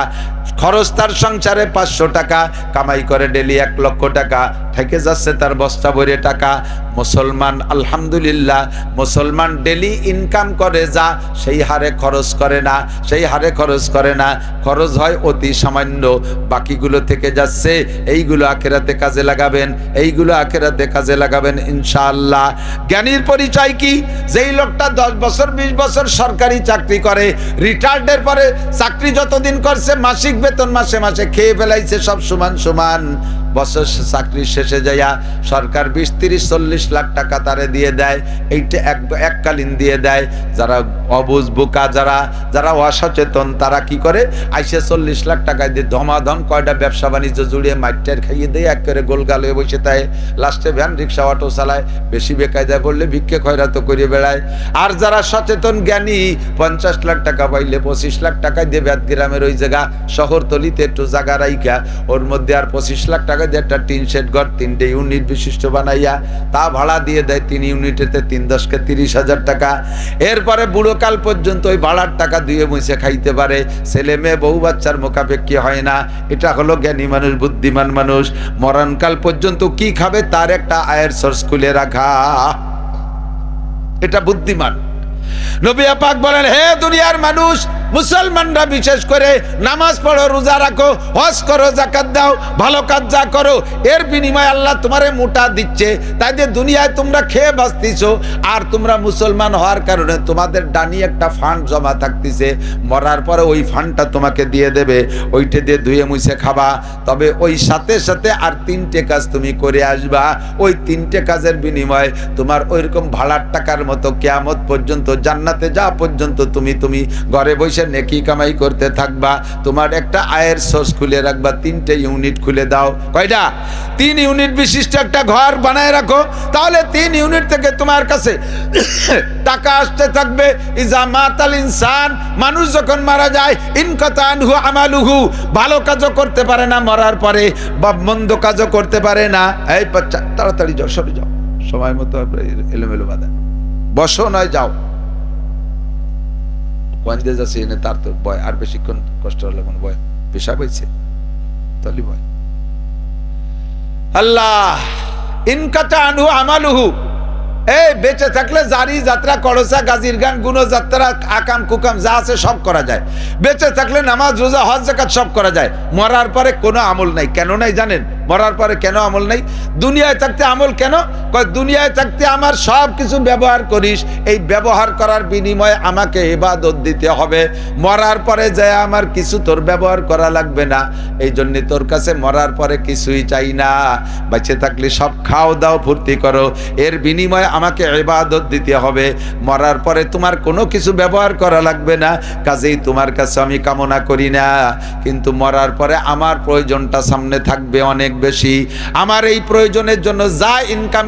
খরচ তার সংসারে 500 টাকা, কামাই করে ডেলি 1 লক্ষ টাকা, থেকে যাচ্ছে তার বস্তা ভরে টাকা। মুসলমান আলহামদুলিল্লাহ, মুসলমান ডেলি ইনকাম করে যা, সেই হারে খরচ করে না, সেই হারে খরচ করে না, খরচ হয় অতি সামান্য, বাকিগুলো থেকে যাচ্ছে। এইগুলো আখিরাতে কাজে লাগাবেন, এইগুলো আখিরাতে কাজে লাগাবেন ইনশাআল্লাহ। জ্ঞানীর পরিচয় কি? যেই লোকটা 10 বছর 20 বছর সরকারি চাকরি করে, রিটায়ার্ডের পরে চাকরি যতদিন করছে মাসিক বেতন মাসে মাসে খেয়ে ফেলাইছে সব সমান সমান, বছর চাকরি শেষে যাইয়া সরকার 20, 30, 40 লাখ টাকা তারে দিয়ে দেয়। এইটা এককালীন দিয়ে দেয়। যারা অবুঝ বোকা, যারা অসচেতন, তারা কি করে, আইসে 40 লাখ টাকা দিয়ে ধমাধম কয়টা ব্যবসা বাণিজ্য জুড়িয়ে মাইটার খাইয়ে দেয়, এক করে গোলগাল হয়ে বসে তাই, লাস্টে ভ্যান রিক্সা অটো চালায়, বেশি বেকায়দায় বললে ভিক্ষে খয়রাত করে বেড়ায়। আর যারা সচেতন জ্ঞানী, 50 লাখ টাকা পাইলে 25 লাখ টাকা দিয়ে ব্যাত গ্রামের ওই জায়গা শহরতলিতে একটু জায়গা রাইখা ওর মধ্যে আর 25 লাখ টাকা দিয়ে একটা টিন শেড ঘর 3টে ইউনিট বিশিষ্ট বানাইয়া তা ভাড়া দিয়ে দেয়। 3 ইউনিটেতে 3 10 30,000 টাকা। এরপরে বুড়োকাল পর্যন্ত ওই ভাড়ার টাকা দিয়ে মুছে খাইতে পারে, ছেলে মেয়ে বউ বাচ্চার মোকাপেক্ষি হয় না। এটা হলো জ্ঞানী মানুষ, বুদ্ধিমান মানুষ। মরণকাল পর্যন্ত কি খাবে তার একটা আয়ের সোর্স খুলে রাখা, এটা বুদ্ধিমান। নবী পাক বলেন, হে দুনিয়ার মানুষ, মুসলমানরা বিশেষ করে নামাজ পড়ো, রোজা রাখো, হজ করো, যাকাত দাও, ভালো কাজ যা করো, এর বিনিময়ে আল্লাহ তোমারে মোটা দিচ্ছে। তাই যে দুনিয়ায় তোমরা খেয়ে বাঁচতেছো, আর তোমরা মুসলমান হওয়ার কারণে তোমাদের ডানি একটা ফান্ড জমা থাকতেছে, মরার পরে ওই ফান্ডটা তোমাকে দিয়ে দেবে, ওইটা দিয়ে ধুয়ে মুছে খাবা। তবে ওই সাথে সাথে আর 3টে কাজ তুমি করে আসবা, ওই 3টে কাজের বিনিময়ে তোমার ওইরকম ভাড়ার টাকার মতো কিয়ামত পর্যন্ত, জান্নাতে যা পর্যন্ত তুমি ঘরে বসে নেকি কামাই করতে থাকবা। তোমার একটা আয়ের সোর্স খুলে রাখবা, 3টে ইউনিট খুলে দাও। কয়টা? 3 ইউনিট বিশিষ্ট একটা ঘর বানায় রাখো, তাহলে 3 ইউনিট থেকে তোমার কাছে টাকা আসতে থাকবে। ইজা মাতাল ইনসান, মানুষ যখন মারা যায়, ইনকাতা আনহু আমালুহু, ভালো কাজও করতে পারে না মরার পরে, বা মন্দ কাজও করতে পারে না। এই বাচ্চা তাড়াতাড়ি যাও, সরে যাও, সময় মতো এলোমেলো বাধা, বসো নয় যাও। ওয়ানদে যাচ্ছে এনে তার তো ভয়, আর বেশিক্ষণ কষ্ট হলে কোনো ভয়, পেশা পাইছে তাহলে ভয়। আল্লাহ ইনকাতা আনহু আমালুহু, এই বেঁচে থাকলে জারি যাত্রা, করসা, গাজির গান, গুণযাত্রা, আকাম কুকাম যা আছে সব করা যায়। বেঁচে থাকলে নামাজ, রোজা, হজ, যাকাত সব করা যায়। মরার পরে কোনো আমল নাই। কেন নাই জানেন? মরার পরে কেন আমল নাই? দুনিয়ায় থাকতে আমল কেন? দুনিয়ায় থাকতে আমার সব কিছু ব্যবহার করিস, এই ব্যবহার করার বিনিময়ে আমাকে ইবাদত দিতে হবে। মরার পরে যায় আমার কিছু তোর ব্যবহার করা লাগবে না, এই জন্য তোর কাছে মরার পরে কিছুই চাই না। বেঁচে থাকলে সব খাও দাও ফুর্তি করো, এর বিনিময়ে আমাকে ইবাদত দিতে হবে। মরার পরে তোমার কোনো কিছু ব্যবহার করা লাগবে না, কাজেই তোমার কাছে আমি কামনা করি না। কিন্তু মরার পরে আমার প্রয়োজনটা সামনে থাকবে অনেক বেশি। আমার এই প্রয়োজনের জন্য যা ইনকাম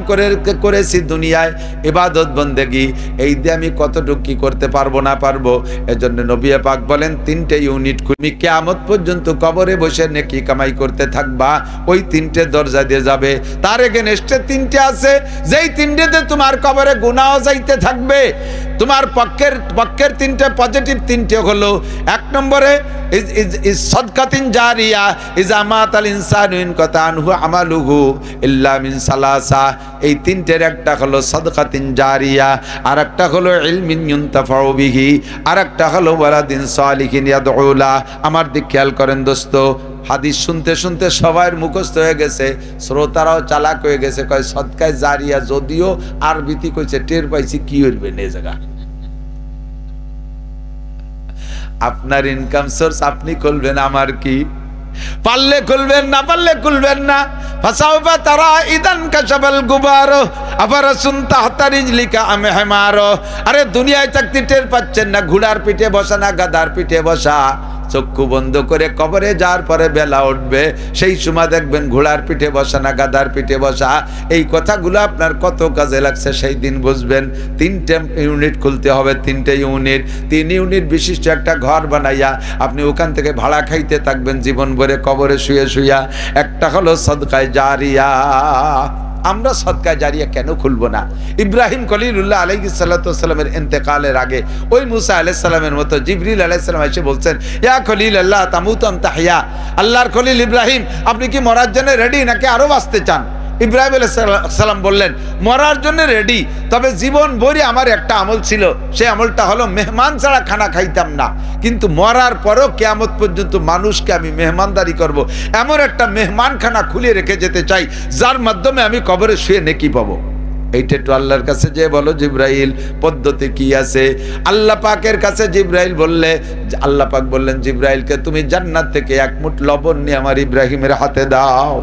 করেছি দুনিয়ায়, ইবাদত বন্দেগি, এই দিয়ে আমি কতটুকু কি করতে পারবো না পারবো। এজন্য নবী পাক বলেন 3টে ইউনিট তুমি কিয়ামত পর্যন্ত কবরে বসে নেকি কামাই করতে থাকবা, ওই 3টে দরজা দিয়ে যাবে। তার এগেনস্টে 3টে আছে, যেই 3টেতে তোমার কবরে গুনাহ যাইতে থাকবে। তোমার পক্ষের 3টে পজিটিভ 3টে হলো, 1 নম্বরে সাদকাতিন জারিয়া, ইজা মাতাল ইনসানু ইনকাতা আনহু আমালুহু ইল্লা মিন সালাসা। এই 3টের একটা হলো সাদকাতিন জারিয়া, আর একটা হলো ইলমিন ইউনতাফাউ বিহি, আর একটা হলো ওয়ালাদিন সালিহিন ইয়াদউলা। আমার দিক খেয়াল করেন দোস্ত, হাদিস শুনতে শুনতে সবার মুখস্থ হয়ে গেছে, শ্রোতারাও চালাক হয়ে গেছে। কয় সদকায় জারিয়া, যদিও আরবিতে কইছে, টের পাইছি কি হইবে না জায়গা। আপনার ইনকাম সোর্স আপনি খুলবেন, আমার কি? পারলে খুলবেন, না পারলে খুলবেন না। ফাসাউফা তারা ইদান কাশাবাল গুবারো আফারাসুন তাহতা রিজলিকা আম হিমারো। আরে দুনিয়ায় থাকতে টের পাচ্ছেন না, ঘোড়ার পিঠে বসা না গাধার পিঠে বসা। চক্ষু বন্ধ করে কবরে যাওয়ার পরে বেলা উঠবে, সেই সময় দেখবেন ঘোড়ার পিঠে বসা না গাধার পিঠে বসা। এই কথাগুলো আপনার কত কাজে লাগছে সেই দিন বুঝবেন। 3টে ইউনিট খুলতে হবে, 3টে ইউনিট, 3 ইউনিট বিশিষ্ট একটা ঘর বানাইয়া আপনি ওখান থেকে ভাড়া খাইতে থাকবেন জীবন ভরে কবরে শুয়ে শুয়া। একটা হলো সদকায়ে জারিয়া, আমরা সদকা জারিয়া কেন খুলব না? ইব্রাহিম খলিলুল্লাহ আলাইহিস সালাতু ওয়াস সালামের ইন্তেকালের আগে ওই মুসা আলাইহিস সালামের মতো জিবরিল আলাইহিস সালাম এসে বলছেন, ইয়া খলিলাল্লাহ তামুতু আম তাহইয়া, আল্লাহর খলিল ইব্রাহিম আপনি কি মরার জন্য রেডি নাকি আরো বাঁচতে চান? ইব্রাহিম আলাইহিস সালাম বললেন, মরার জন্য রেডি, তবে জীবন ভরি আমার একটা আমল ছিল, সেই আমলটা হলো মেহমান ছাড়া খানা খাইতাম না, কিন্তু মরার পরও কিয়ামত পর্যন্ত মানুষকে আমি মেহমানদারি করব, এমন একটা মেহমানখানা খুলে রেখে যেতে চাই যার মাধ্যমে আমি কবরে শুয়ে নেকি পাবো। এইটা একটু আল্লাহর কাছে যে বলো জিব্রাইল পদ্ধতি কি আছে। আল্লাহ পাকের কাছে জিব্রাইল বললে, আল্লাহ পাক বললেন জিব্রাইলকে, তুমি জান্নাত থেকে এক মুঠ লবণ নিয়ে আমার ইব্রাহিমের হাতে দাও।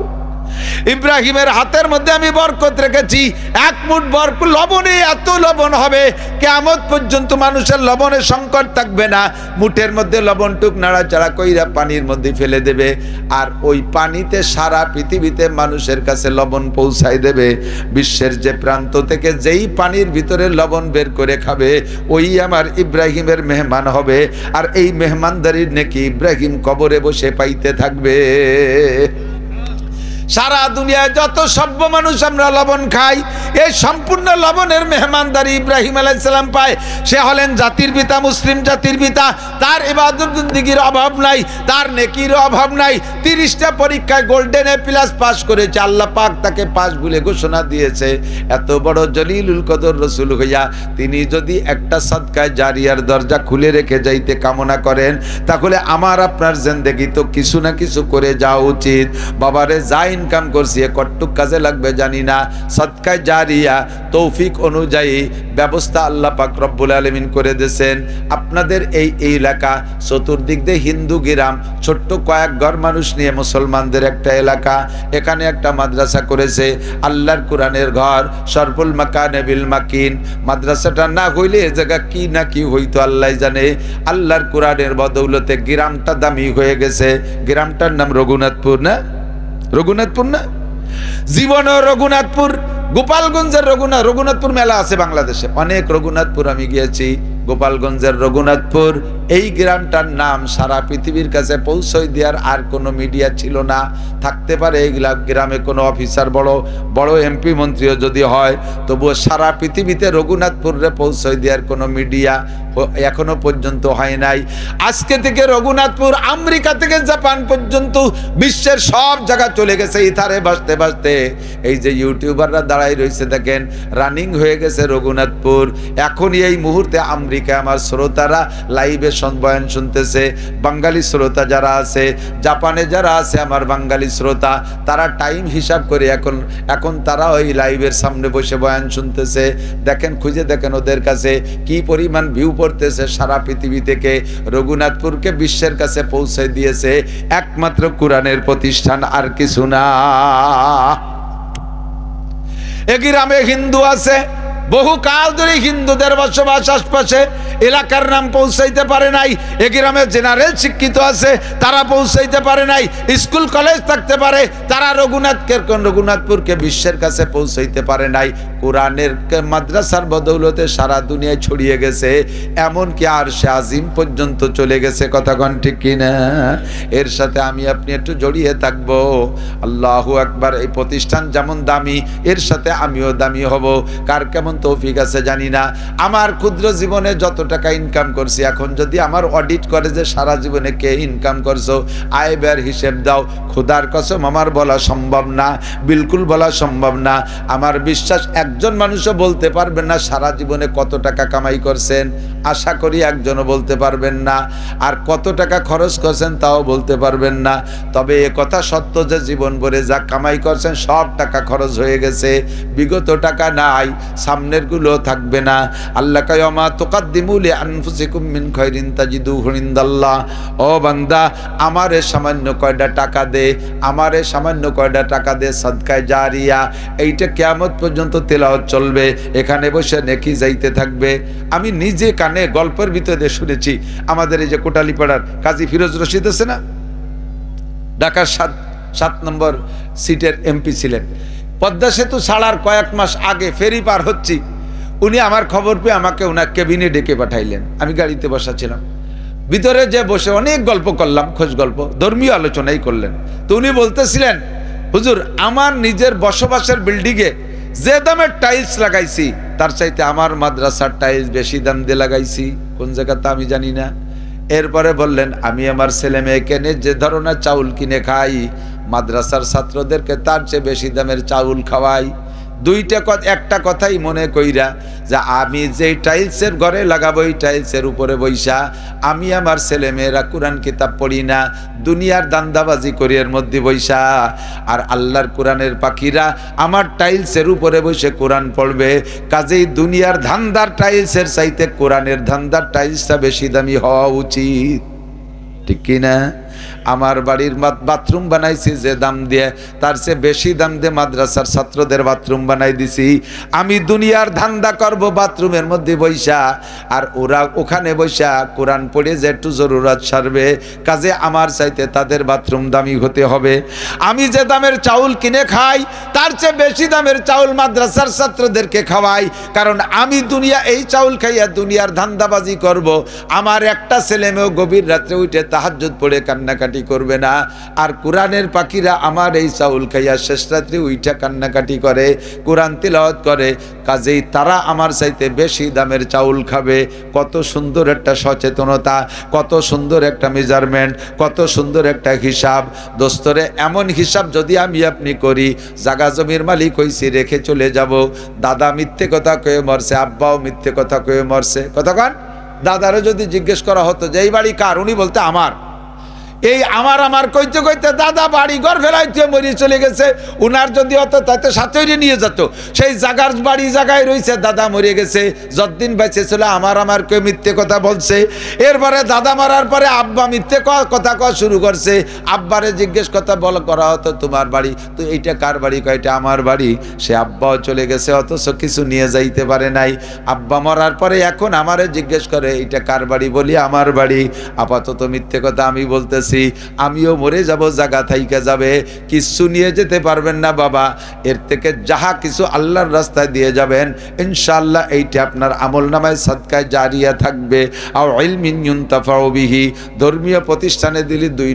ইব্রাহিমের হাতের মধ্যে আমি বরকত রেখেছি, এক মুঠ লবণে এত লবণ হবে কিয়ামত পর্যন্ত মানুষের লবণের সংকট থাকবে না। মুঠের মধ্যে লবণটুক নাড়াচাড়া কইরা পানির মধ্যে ফেলে দেবে, আর ওই পানিতে সারা পৃথিবীতে মানুষের কাছে লবণ পৌঁছায় দেবে। বিশ্বের যে প্রান্ত থেকে যেই পানির ভিতরে লবণ বের করে খাবে ওই আমার ইব্রাহিমের মেহমান হবে, আর এই মেহমানদারির নেকি ইব্রাহিম কবরে বসে পাইতে থাকবে। সারা দুনিয়ায় যত সভ্য মানুষ আমরা লবণ খাই, এই সম্পূর্ণ লবণের মেহমানদারি ইব্রাহিম আলাইহিস সালাম পায়। সে হলেন জাতির পিতা, মুসলিম জাতির পিতা। তার ইবাদত বন্দেগীর অভাব নাই, তার নেকির অভাব নাই। 30টা পরীক্ষায় গোল্ডেন এ প্লাস পাস করেছে, আল্লাহ পাক তাকে পাস বলে ঘোষণা দিয়েছে। এত বড় জলিলুল কদর রসুল হইয়া তিনি যদি একটা সাদকায়ে জারিয়ার দরজা খুলে রেখে যাইতে কামনা করেন, তাহলে আমার আপনার জিন্দেগি তো কিছু না কিছু করে যাওয়া উচিত। বাবারে যাই ইনকাম করছি কতটুক কাজে লাগবে জানি না, সাদকায়ে জারিয়া তৌফিক অনুযায়ী ব্যবস্থা আল্লাহ পাক রব্বুল আলামিন করে দিয়েছেন। আপনাদের এই এলাকা চতুর্দিক দিয়ে হিন্দু গ্রাম, ছোট্ট কয়েক ঘর মানুষ নিয়ে মুসলমানদের একটা এলাকা, এখানে একটা মাদ্রাসা করেছে, আল্লাহর কোরআনের ঘর, শরফুল মাকানে বিল মাকিন। মাদ্রাসাটা না হইলে এ জায়গা কি না কি হইতো আল্লাহ জানে। আল্লাহর কোরআনের বদৌলতে গ্রামটা দামি হয়ে গেছে। গ্রামটার নাম রঘুনাথপুর না? রঘুনাথপুর না? জীবনে রঘুনাথপুর, গোপালগঞ্জের রঘুনাথপুর মেলা আছে বাংলাদেশে, অনেক রঘুনাথপুর আমি গিয়েছি। গোপালগঞ্জের রঘুনাথপুর এই গ্রামটার নাম সারা পৃথিবীর কাছে পৌঁছই দেওয়ার আর কোনো মিডিয়া ছিল না। থাকতে পারে এই গ্রামে কোনো অফিসার, বড় বড় এমপি মন্ত্রীও যদি হয়, তবুও সারা পৃথিবীতে রঘুনাথপুরে পৌঁছই দেওয়ার কোনো মিডিয়া এখনো পর্যন্ত হয় নাই। আজকে থেকে রঘুনাথপুর আমেরিকা থেকে জাপান পর্যন্ত বিশ্বের সব জায়গা চলে গেছে ইথারে ভাসতে ভাসতে। এই যে ইউটিউবাররা দাঁড়াই রয়েছে দেখেন, রানিং হয়ে গেছে রঘুনাথপুর। এখনই এই মুহূর্তে আমেরিকা আমার শ্রোতারা লাইভে বয়ান শুনতেছে। বাঙালি শ্রোতা যারা আছে, জাপানে যারা আছে আমার বাঙালি শ্রোতা, তারা টাইম হিসাব করে এখন তারা ওই লাইভের সামনে বসে বয়ান শুনতেছে। দেখেন, খুঁজে দেখেন ওদের কাছে কি পরিমাণ ভিউ পড়তেছে সারা পৃথিবী থেকে। রঘুনাথপুরকে বিশ্বের কাছে পৌঁছে দিয়েছে একমাত্র কোরআনের প্রতিষ্ঠান, আর কিছু না। এ গ্রামে হিন্দু আছে, বহু কাল ধরে হিন্দুদের বসবাস, আশপাশে এলাকার নাম পৌঁছাইতে পারে নাই। এ গ্রামে জেনারেল শিক্ষিত আছে, তারা পৌঁছাইতে পারে নাই। স্কুল কলেজ থাকতে পারে, তারা রঘুনাথপুরকে বিশ্বের কাছে পৌঁছাইতে পারে নাই। কোরআনের মাদ্রাসার বদৌলতে সারা দুনিয়ায় ছড়িয়ে গেছে, এমনকি আরশে আজিম পর্যন্ত চলে গেছে। কথাগণ ঠিক কিনা? এর সাথে আমি আপনি একটু জড়িয়ে থাকবো। আল্লাহু আকবার। এই প্রতিষ্ঠান যেমন দামি, এর সাথে আমিও দামি হব। কার কেমন তৌফিক আছে জানি না। আমার ক্ষুদ্র জীবনে যত টাকা ইনকাম করছি, এখন যদি আমার অডিট করে যে সারা জীবনে কে ইনকাম করছো, আয় ব্যয়ের হিসেব দাও, খোদার কসম আমার বলা সম্ভব না, বিলকুল বলা সম্ভব না। আমার বিশ্বাস একজন মানুষও বলতে পারবেন না সারা জীবনে কত টাকা কামাই করছেন, আশা করি একজনও বলতে পারবেন না। আর কত টাকা খরচ করছেন তাও বলতে পারবেন না। তবে এ কথা সত্য যে জীবন ভরে যা কামাই করছেন সব টাকা খরচ হয়ে গেছে, বিগত টাকা নাই, সামনের গুলো থাকবে না। আল্লাহ কয় মা তুকাদ্দিমু লিআনফুসিকুম মিন খায়রিন তাজিদুহু ইনদাল্লাহ। ও বান্দা, আমারে সামান্য কয়টা টাকা দে, আমারে সামান্য কয়টা টাকা দে, সাদকায়ে জারিয়া। এইটা কিয়ামত পর্যন্ত তেলাওয়াত চলবে, এখানে বসে নেকি যাইতে থাকবে। আমি নিজে কানে গল্পের ভিতরে শুনেছি, আমাদের এই যে কোটালীপাড়ার কাজী ফিরোজ রশিদ আছে না, ঢাকার 7 নম্বর সিটের এমপি ছিলেন। পদ্মা সেতু ছাড়ার কয়েক মাস আগে ফেরি পার হচ্ছি, উনি আমার খবর পেয়ে আমাকে ওনার কেবিনে ডেকে পাঠাইলেন। আমি গাড়িতে বসা ছিলাম, ভিতরে যে বসে অনেক গল্প করলাম, খোঁজ গল্প, ধর্মীয় আলোচনাই করলেন। তো উনি বলতেছিলেন হুজুর আমার নিজের বসবাসের বিল্ডিংয়ে যে দামের টাইলস লাগাইছি তার চাইতে আমার মাদ্রাসার টাইলস বেশি দাম দিয়ে লাগাইছি, কোন জায়গাতে আমি জানি না। এরপরে বললেন আমি আমার ছেলে মেয়েকে যে ধরনের চাউল কিনে খাই মাদ্রাসার ছাত্রদেরকে তার চেয়ে বেশি দামের চাউল খাওয়াই। একটা কথাই মনে কইরা যে আমি যে টাইলসের ঘরে লাগাবো এই টাইলসের উপরে বইসা আমি আমার ছেলে মেয়েরা কোরআন কিতাব পড়ি না, দুনিয়ার দান্দাবাজি করি এর মধ্যে বইসা, আর আল্লাহর কোরআনের পাখিরা আমার টাইলসের উপরে বসে কোরআন পড়বে। কাজেই দুনিয়ার ধান্দার টাইলসের চাইতে কোরআনের ধান্দার টাইলসটা বেশি দামি হওয়া উচিত, ঠিক কিনা? আমার বাড়ির বাথরুম বানাইছি যে দাম দিয়ে তার চেয়ে বেশি দাম দিয়ে মাদ্রাসার ছাত্রদের বাথরুম বানাই দিছি। আমি দুনিয়ার ধান্দা করব বাথরুমের মধ্যে বইসা, আর ওরা ওখানে বইসা কোরআন পড়ে যে একটু জরুরত সারবে, কাজে আমার চাইতে তাদের বাথরুম দামি হতে হবে। আমি যে দামের চাউল কিনে খাই তার চেয়ে বেশি দামের চাউল মাদ্রাসার ছাত্রদেরকে খাওয়াই, কারণ আমি দুনিয়া এই চাউল খাইয়া দুনিয়ার ধান্দাবাজি করব। আমার একটা ছেলে মেয়েও গভীর রাত্রে উঠে তাহাজ্জুদ পড়ে কান্নাকাটি করবে না, আর কোরআনের পাখিরা আমার এই চাউল খাইয়া শেষ রাত্রে উইঠা কান্নাকাটি করে, কোরআন তিলাওয়াত করে, কাজেই তারা আমার চাইতে বেশি দামের চাউল খাবে। কত সুন্দর একটা সচেতনতা, কত সুন্দর একটা মেজারমেন্ট, কত সুন্দর একটা হিসাব। দোস্তরে এমন হিসাব যদি আমি আপনি করি, জাগা জমির মালিক হইছি রেখে চলে যাব। দাদা মিথ্যে কথা কয়ে মরছে, আব্বাও মিথ্যে কথা কয়ে মরছে, কতক্ষণ দাদারও যদি জিজ্ঞেস করা হতো যে এই বাড়ি কার, উনি বলতে আমার। এই আমার কইতে কইতে দাদা বাড়ি ঘর ফেলাইতে মরিয়ে চলে গেছে। উনার যদি হতো তাতে সাথে নিয়ে যেত, সেই জায়গার বাড়ি জায়গায় রয়েছে, দাদা মরে গেছে, যতদিন বেঁচে ছিল আমার কেউ মিথ্যে কথা বলছে। এরপরে দাদা মারার পরে আব্বা মিথ্যে কথা কওয়া শুরু করছে। আব্বারে জিজ্ঞেস করা হতো তোমার বাড়ি, তো এইটা কার বাড়ি? কয়টা আমার বাড়ি। সে আব্বাও চলে গেছে, অথচ কিছু নিয়ে যাইতে পারে নাই। আব্বা মরার পরে এখন আমারে জিজ্ঞেস করে এইটা কার বাড়ি, বলি আমার বাড়ি। আপাতত মিথ্যে কথা আমি বলতেছি, আমিও মরে যাব, জায়গা থাইকা যাবে, কিছু নিয়ে যেতে পারবেন না বাবা। এর থেকে যাহা কিছু আল্লাহর রাস্তায় দিয়ে যাবেন ইনশাআল্লাহ এইটা আপনার আমলনামায় সাদকায় জারিয়া থাকবে। আর ইলমিন ইউনতাফাউ বিহি, ধর্মীয় প্রতিষ্ঠানে দিলি 2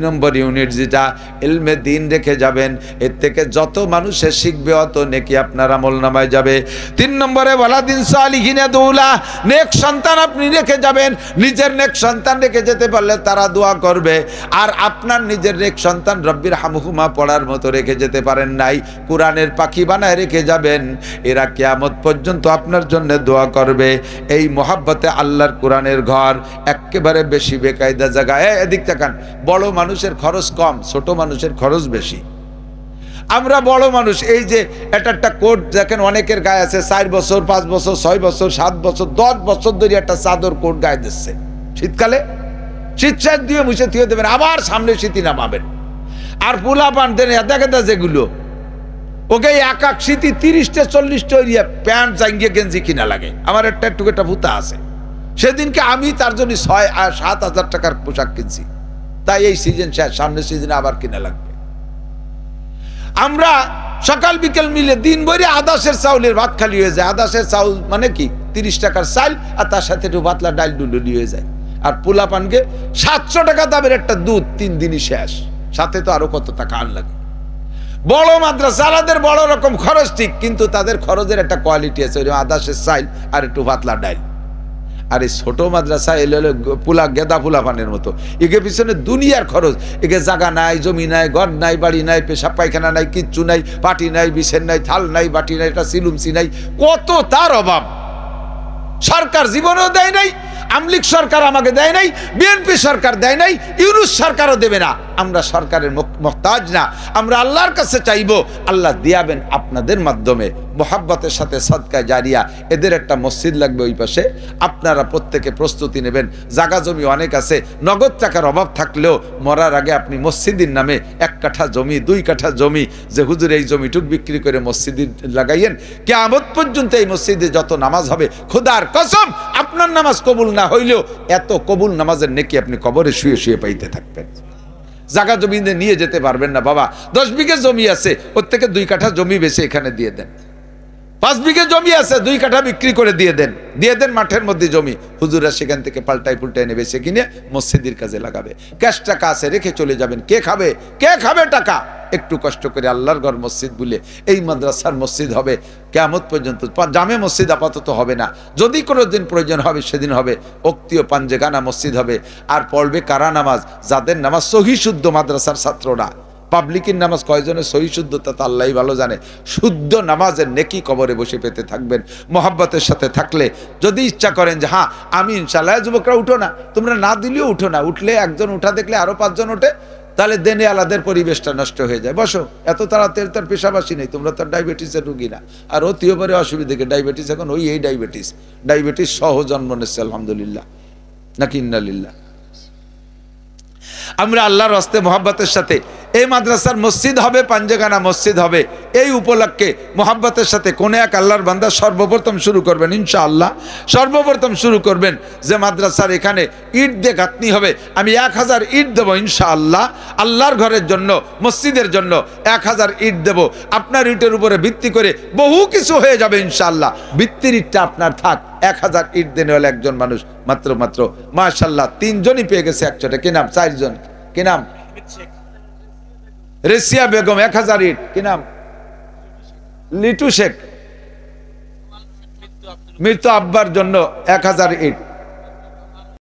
নম্বর ইউনিট যেটা ইলমে দ্বীন রেখে যাবেন, এর থেকে যত মানুষে শিখবে অত নেকি আপনার আমলনামায় যাবে। 3 নম্বরে ওয়ালাদিন সালিহিন ইয়াদউলা, নেক সন্তান আপনি রেখে যাবেন। নিজের নেক সন্তান রেখে যেতে পারলে তারা দোয়া করবে। আর আপনার নিজের নেক সন্তান রব্বির হামহুমা পড়ার মতো রেখে যেতে পারেন নাই, কোরআনের পাখি বানায় রেখে যাবেন, এরা কিয়ামত পর্যন্ত আপনার জন্য দোয়া করবে। এই মোহাব্বতে আল্লাহর কোরআনের ঘর একেবারে বেশি বেকায়দা জায়গায়। এদিক তাকান, বড় মানুষের খরচ কম, ছোট মানুষের খরচ বেশি। আমরা বড় মানুষ, এই যে একটা কোট দেখেন অনেকের গায়ে আছে, 4 বছর 5 বছর 6 বছর 7 বছর 10 বছর ধরে একটা চাদর কোট গায়ে দিচ্ছে। শীতকালে শীতশাক দিয়ে মুছে থিয়ে দেবেন, আবার সামনে শীতি নামাবেন। আর পোলা পান দেন দেখা যেগুলো ওকে এক শীতি 30টা 40টা প্যান্ট জাঙ্গিয়ে গেঞ্জি কিনা লাগে। আমার একটু ভূতা আছে, সেদিনকে আমি তার জন্য 6-7 হাজার টাকার পোশাক কিনছি, তাই এই সিজন শেষ, সামনের সিজনে আবার কিনা লাগবে। আমরা সকাল বিকেল মিলে দিন ভরে আদাসের চাউলের ভাত খালি হয়ে যায়। আদাসের চাউল মানে কি 30 টাকার চাল, আর তার সাথে একটু পাতলা ডাল ডুলুলি হয়ে যায়। আর পোলা পানকে 700 টাকা দামের একটা দুধ 3 দিনই শেষ, সাথে তো আরো কত টাকা আর লাগে। বড় মাদ্রাসা আলাদের বড় রকম খরচ ঠিক, কিন্তু তাদের খরচের একটা কোয়ালিটি আছে, আদাসের চাল আর একটু পাতলা ডাল। আর এই ছোট মাদ্রাসা এলে গেদা পোলা পানের মতো, একে পিছনে দুনিয়ার খরচ। একে জায়গা নাই, জমি নাই, ঘর নাই, বাড়ি নাই, পেশাব পায়খানা নাই, কিচ্ছু নাই, পাটি নাই, বিছেন নাই, থাল নাই, বাটি নাই, একটা সিলুমসি নাই, কত তার অভাব। সরকার জীবনেও দেয় নাই, আমলিক সরকার আমাকে দেয় নাই, বিএনপি সরকার দেয় নাই, ইউনূস সরকারও দেবে না। আমরা সরকারের মুহতাজ না, আমরা আল্লাহর কাছে চাইবো, আল্লাহ দিয়াবেন আপনাদের মাধ্যমে। মোহাব্বতের সাথে সদকা জারিয়া, এদের একটা মসজিদ লাগবে ওই পাশে, আপনারা প্রত্যেকে প্রস্তুতি নেবেন। জায়গা জমি অনেক আছে, নগদ টাকার অভাব থাকলেও মরার আগে আপনি মসজিদের নামে 1 কাঠা জমি 2 কাঠা জমি, যে হুজুর এই জমিটুক বিক্রি করে মসজিদে লাগাইয়েন, কিয়ামত পর্যন্ত এই মসজিদে যত নামাজ হবে, খোদার কসম আপনার নামাজ কবুল না হইলেও এত কবুল নামাজের নেকি আপনি কবরে শুয়ে শুয়ে পাইতে থাকবেন। জায়গা জমি নিয়ে যেতে পারবেন না বাবা। 10 বিঘা জমি আছে, ওর থেকে 2 কাঠা জমি বেশি এখানে দিয়ে দেন। 5 বিঘে জমি আছে, 2 কাঠা বিক্রি করে দিয়ে দেন মাঠের মধ্যে জমি। হুজুরা সেখান থেকে পাল্টাই এনে বেচে কিনে মসজিদের কাজে লাগাবে। ক্যাশ টাকা আছে, রেখে চলে যাবেন। কে খাবে টাকা? একটু কষ্ট করে আল্লাহর ঘর মসজিদ বলে এই মাদ্রাসার মসজিদ হবে কিয়ামত পর্যন্ত। জামে মসজিদ আপাতত হবে না, যদি কোনো দিন প্রয়োজন হবে সেদিন হবে। ওক্তীয় পাঞ্জেগানা মসজিদ হবে। আর পড়বে কারা নামাজ? যাদের নামাজ সহি শুদ্ধ, মাদ্রাসার ছাত্ররা। পাবলিকের নামাজ কয়জনের সহি শুদ্ধতা তা আল্লাহই ভালো জানে। শুদ্ধ নামাজের নেকি কবরে বসে পেতে থাকবেন মোহাব্বতের সাথে থাকলে। যদি ইচ্ছা করেন যে হ্যাঁ আমি ইনশাআল্লাহ, যুবকরা উঠো না, তোমরা না দিলেও উঠো না, উঠলে একজন উঠা দেখলে আরো 5 জন ওঠে, তাহলে দেনে আলাদের পরিবেশটা নষ্ট হয়ে যায়। বসো, এত তাড়াতাড়ি তার পেশাবাসী নেই, তোমরা তার ডায়াবেটিসের রুগী না। আর অতীয় পরে অসুবিধে, ডায়াবেটিস এখন এই ডায়াবেটিস সহ জন্ম নিচ্ছে আলহামদুলিল্লাহ, নাকি ইন্নালিল্লাহ। আমরা আল্লাহর রাস্তে মোহাব্বতের সাথে এই মাদ্রাসার মসজিদ হবে, পাঞ্জেগানা মসজিদ হবে। এই উপলক্ষে মোহাব্বতের সাথে কোন এক আল্লাহর বান্দা সর্বপ্রথম শুরু করবেন ইনশাআল্লাহ। সর্বপ্রথম শুরু করবেন যে মাদ্রাসার এখানে ইট দিয়ে গাঁথনি হবে, আমি 1000 ইট দেবো ইনশাআল্লাহ। আল্লাহর ঘরের জন্য, মসজিদের জন্য 1000 ইট দেব। আপনার ইটের উপরে ভিত্তি করে বহু কিছু হয়ে যাবে ইনশাআল্লাহ। ভিত্তির ইটটা আপনার থাক। 1000 ইট দেনে হলে একজন মানুষ মাত্র মাশাআল্লাহ 3 জনই পেয়ে গেছে একসাথে। কি নাম? 4 জন। কি নাম? রেসিয়া বেগম। 1000 ইট। কি নাম? লিটু শেখ। মৃত আব্বার জন্য 1000 ইট।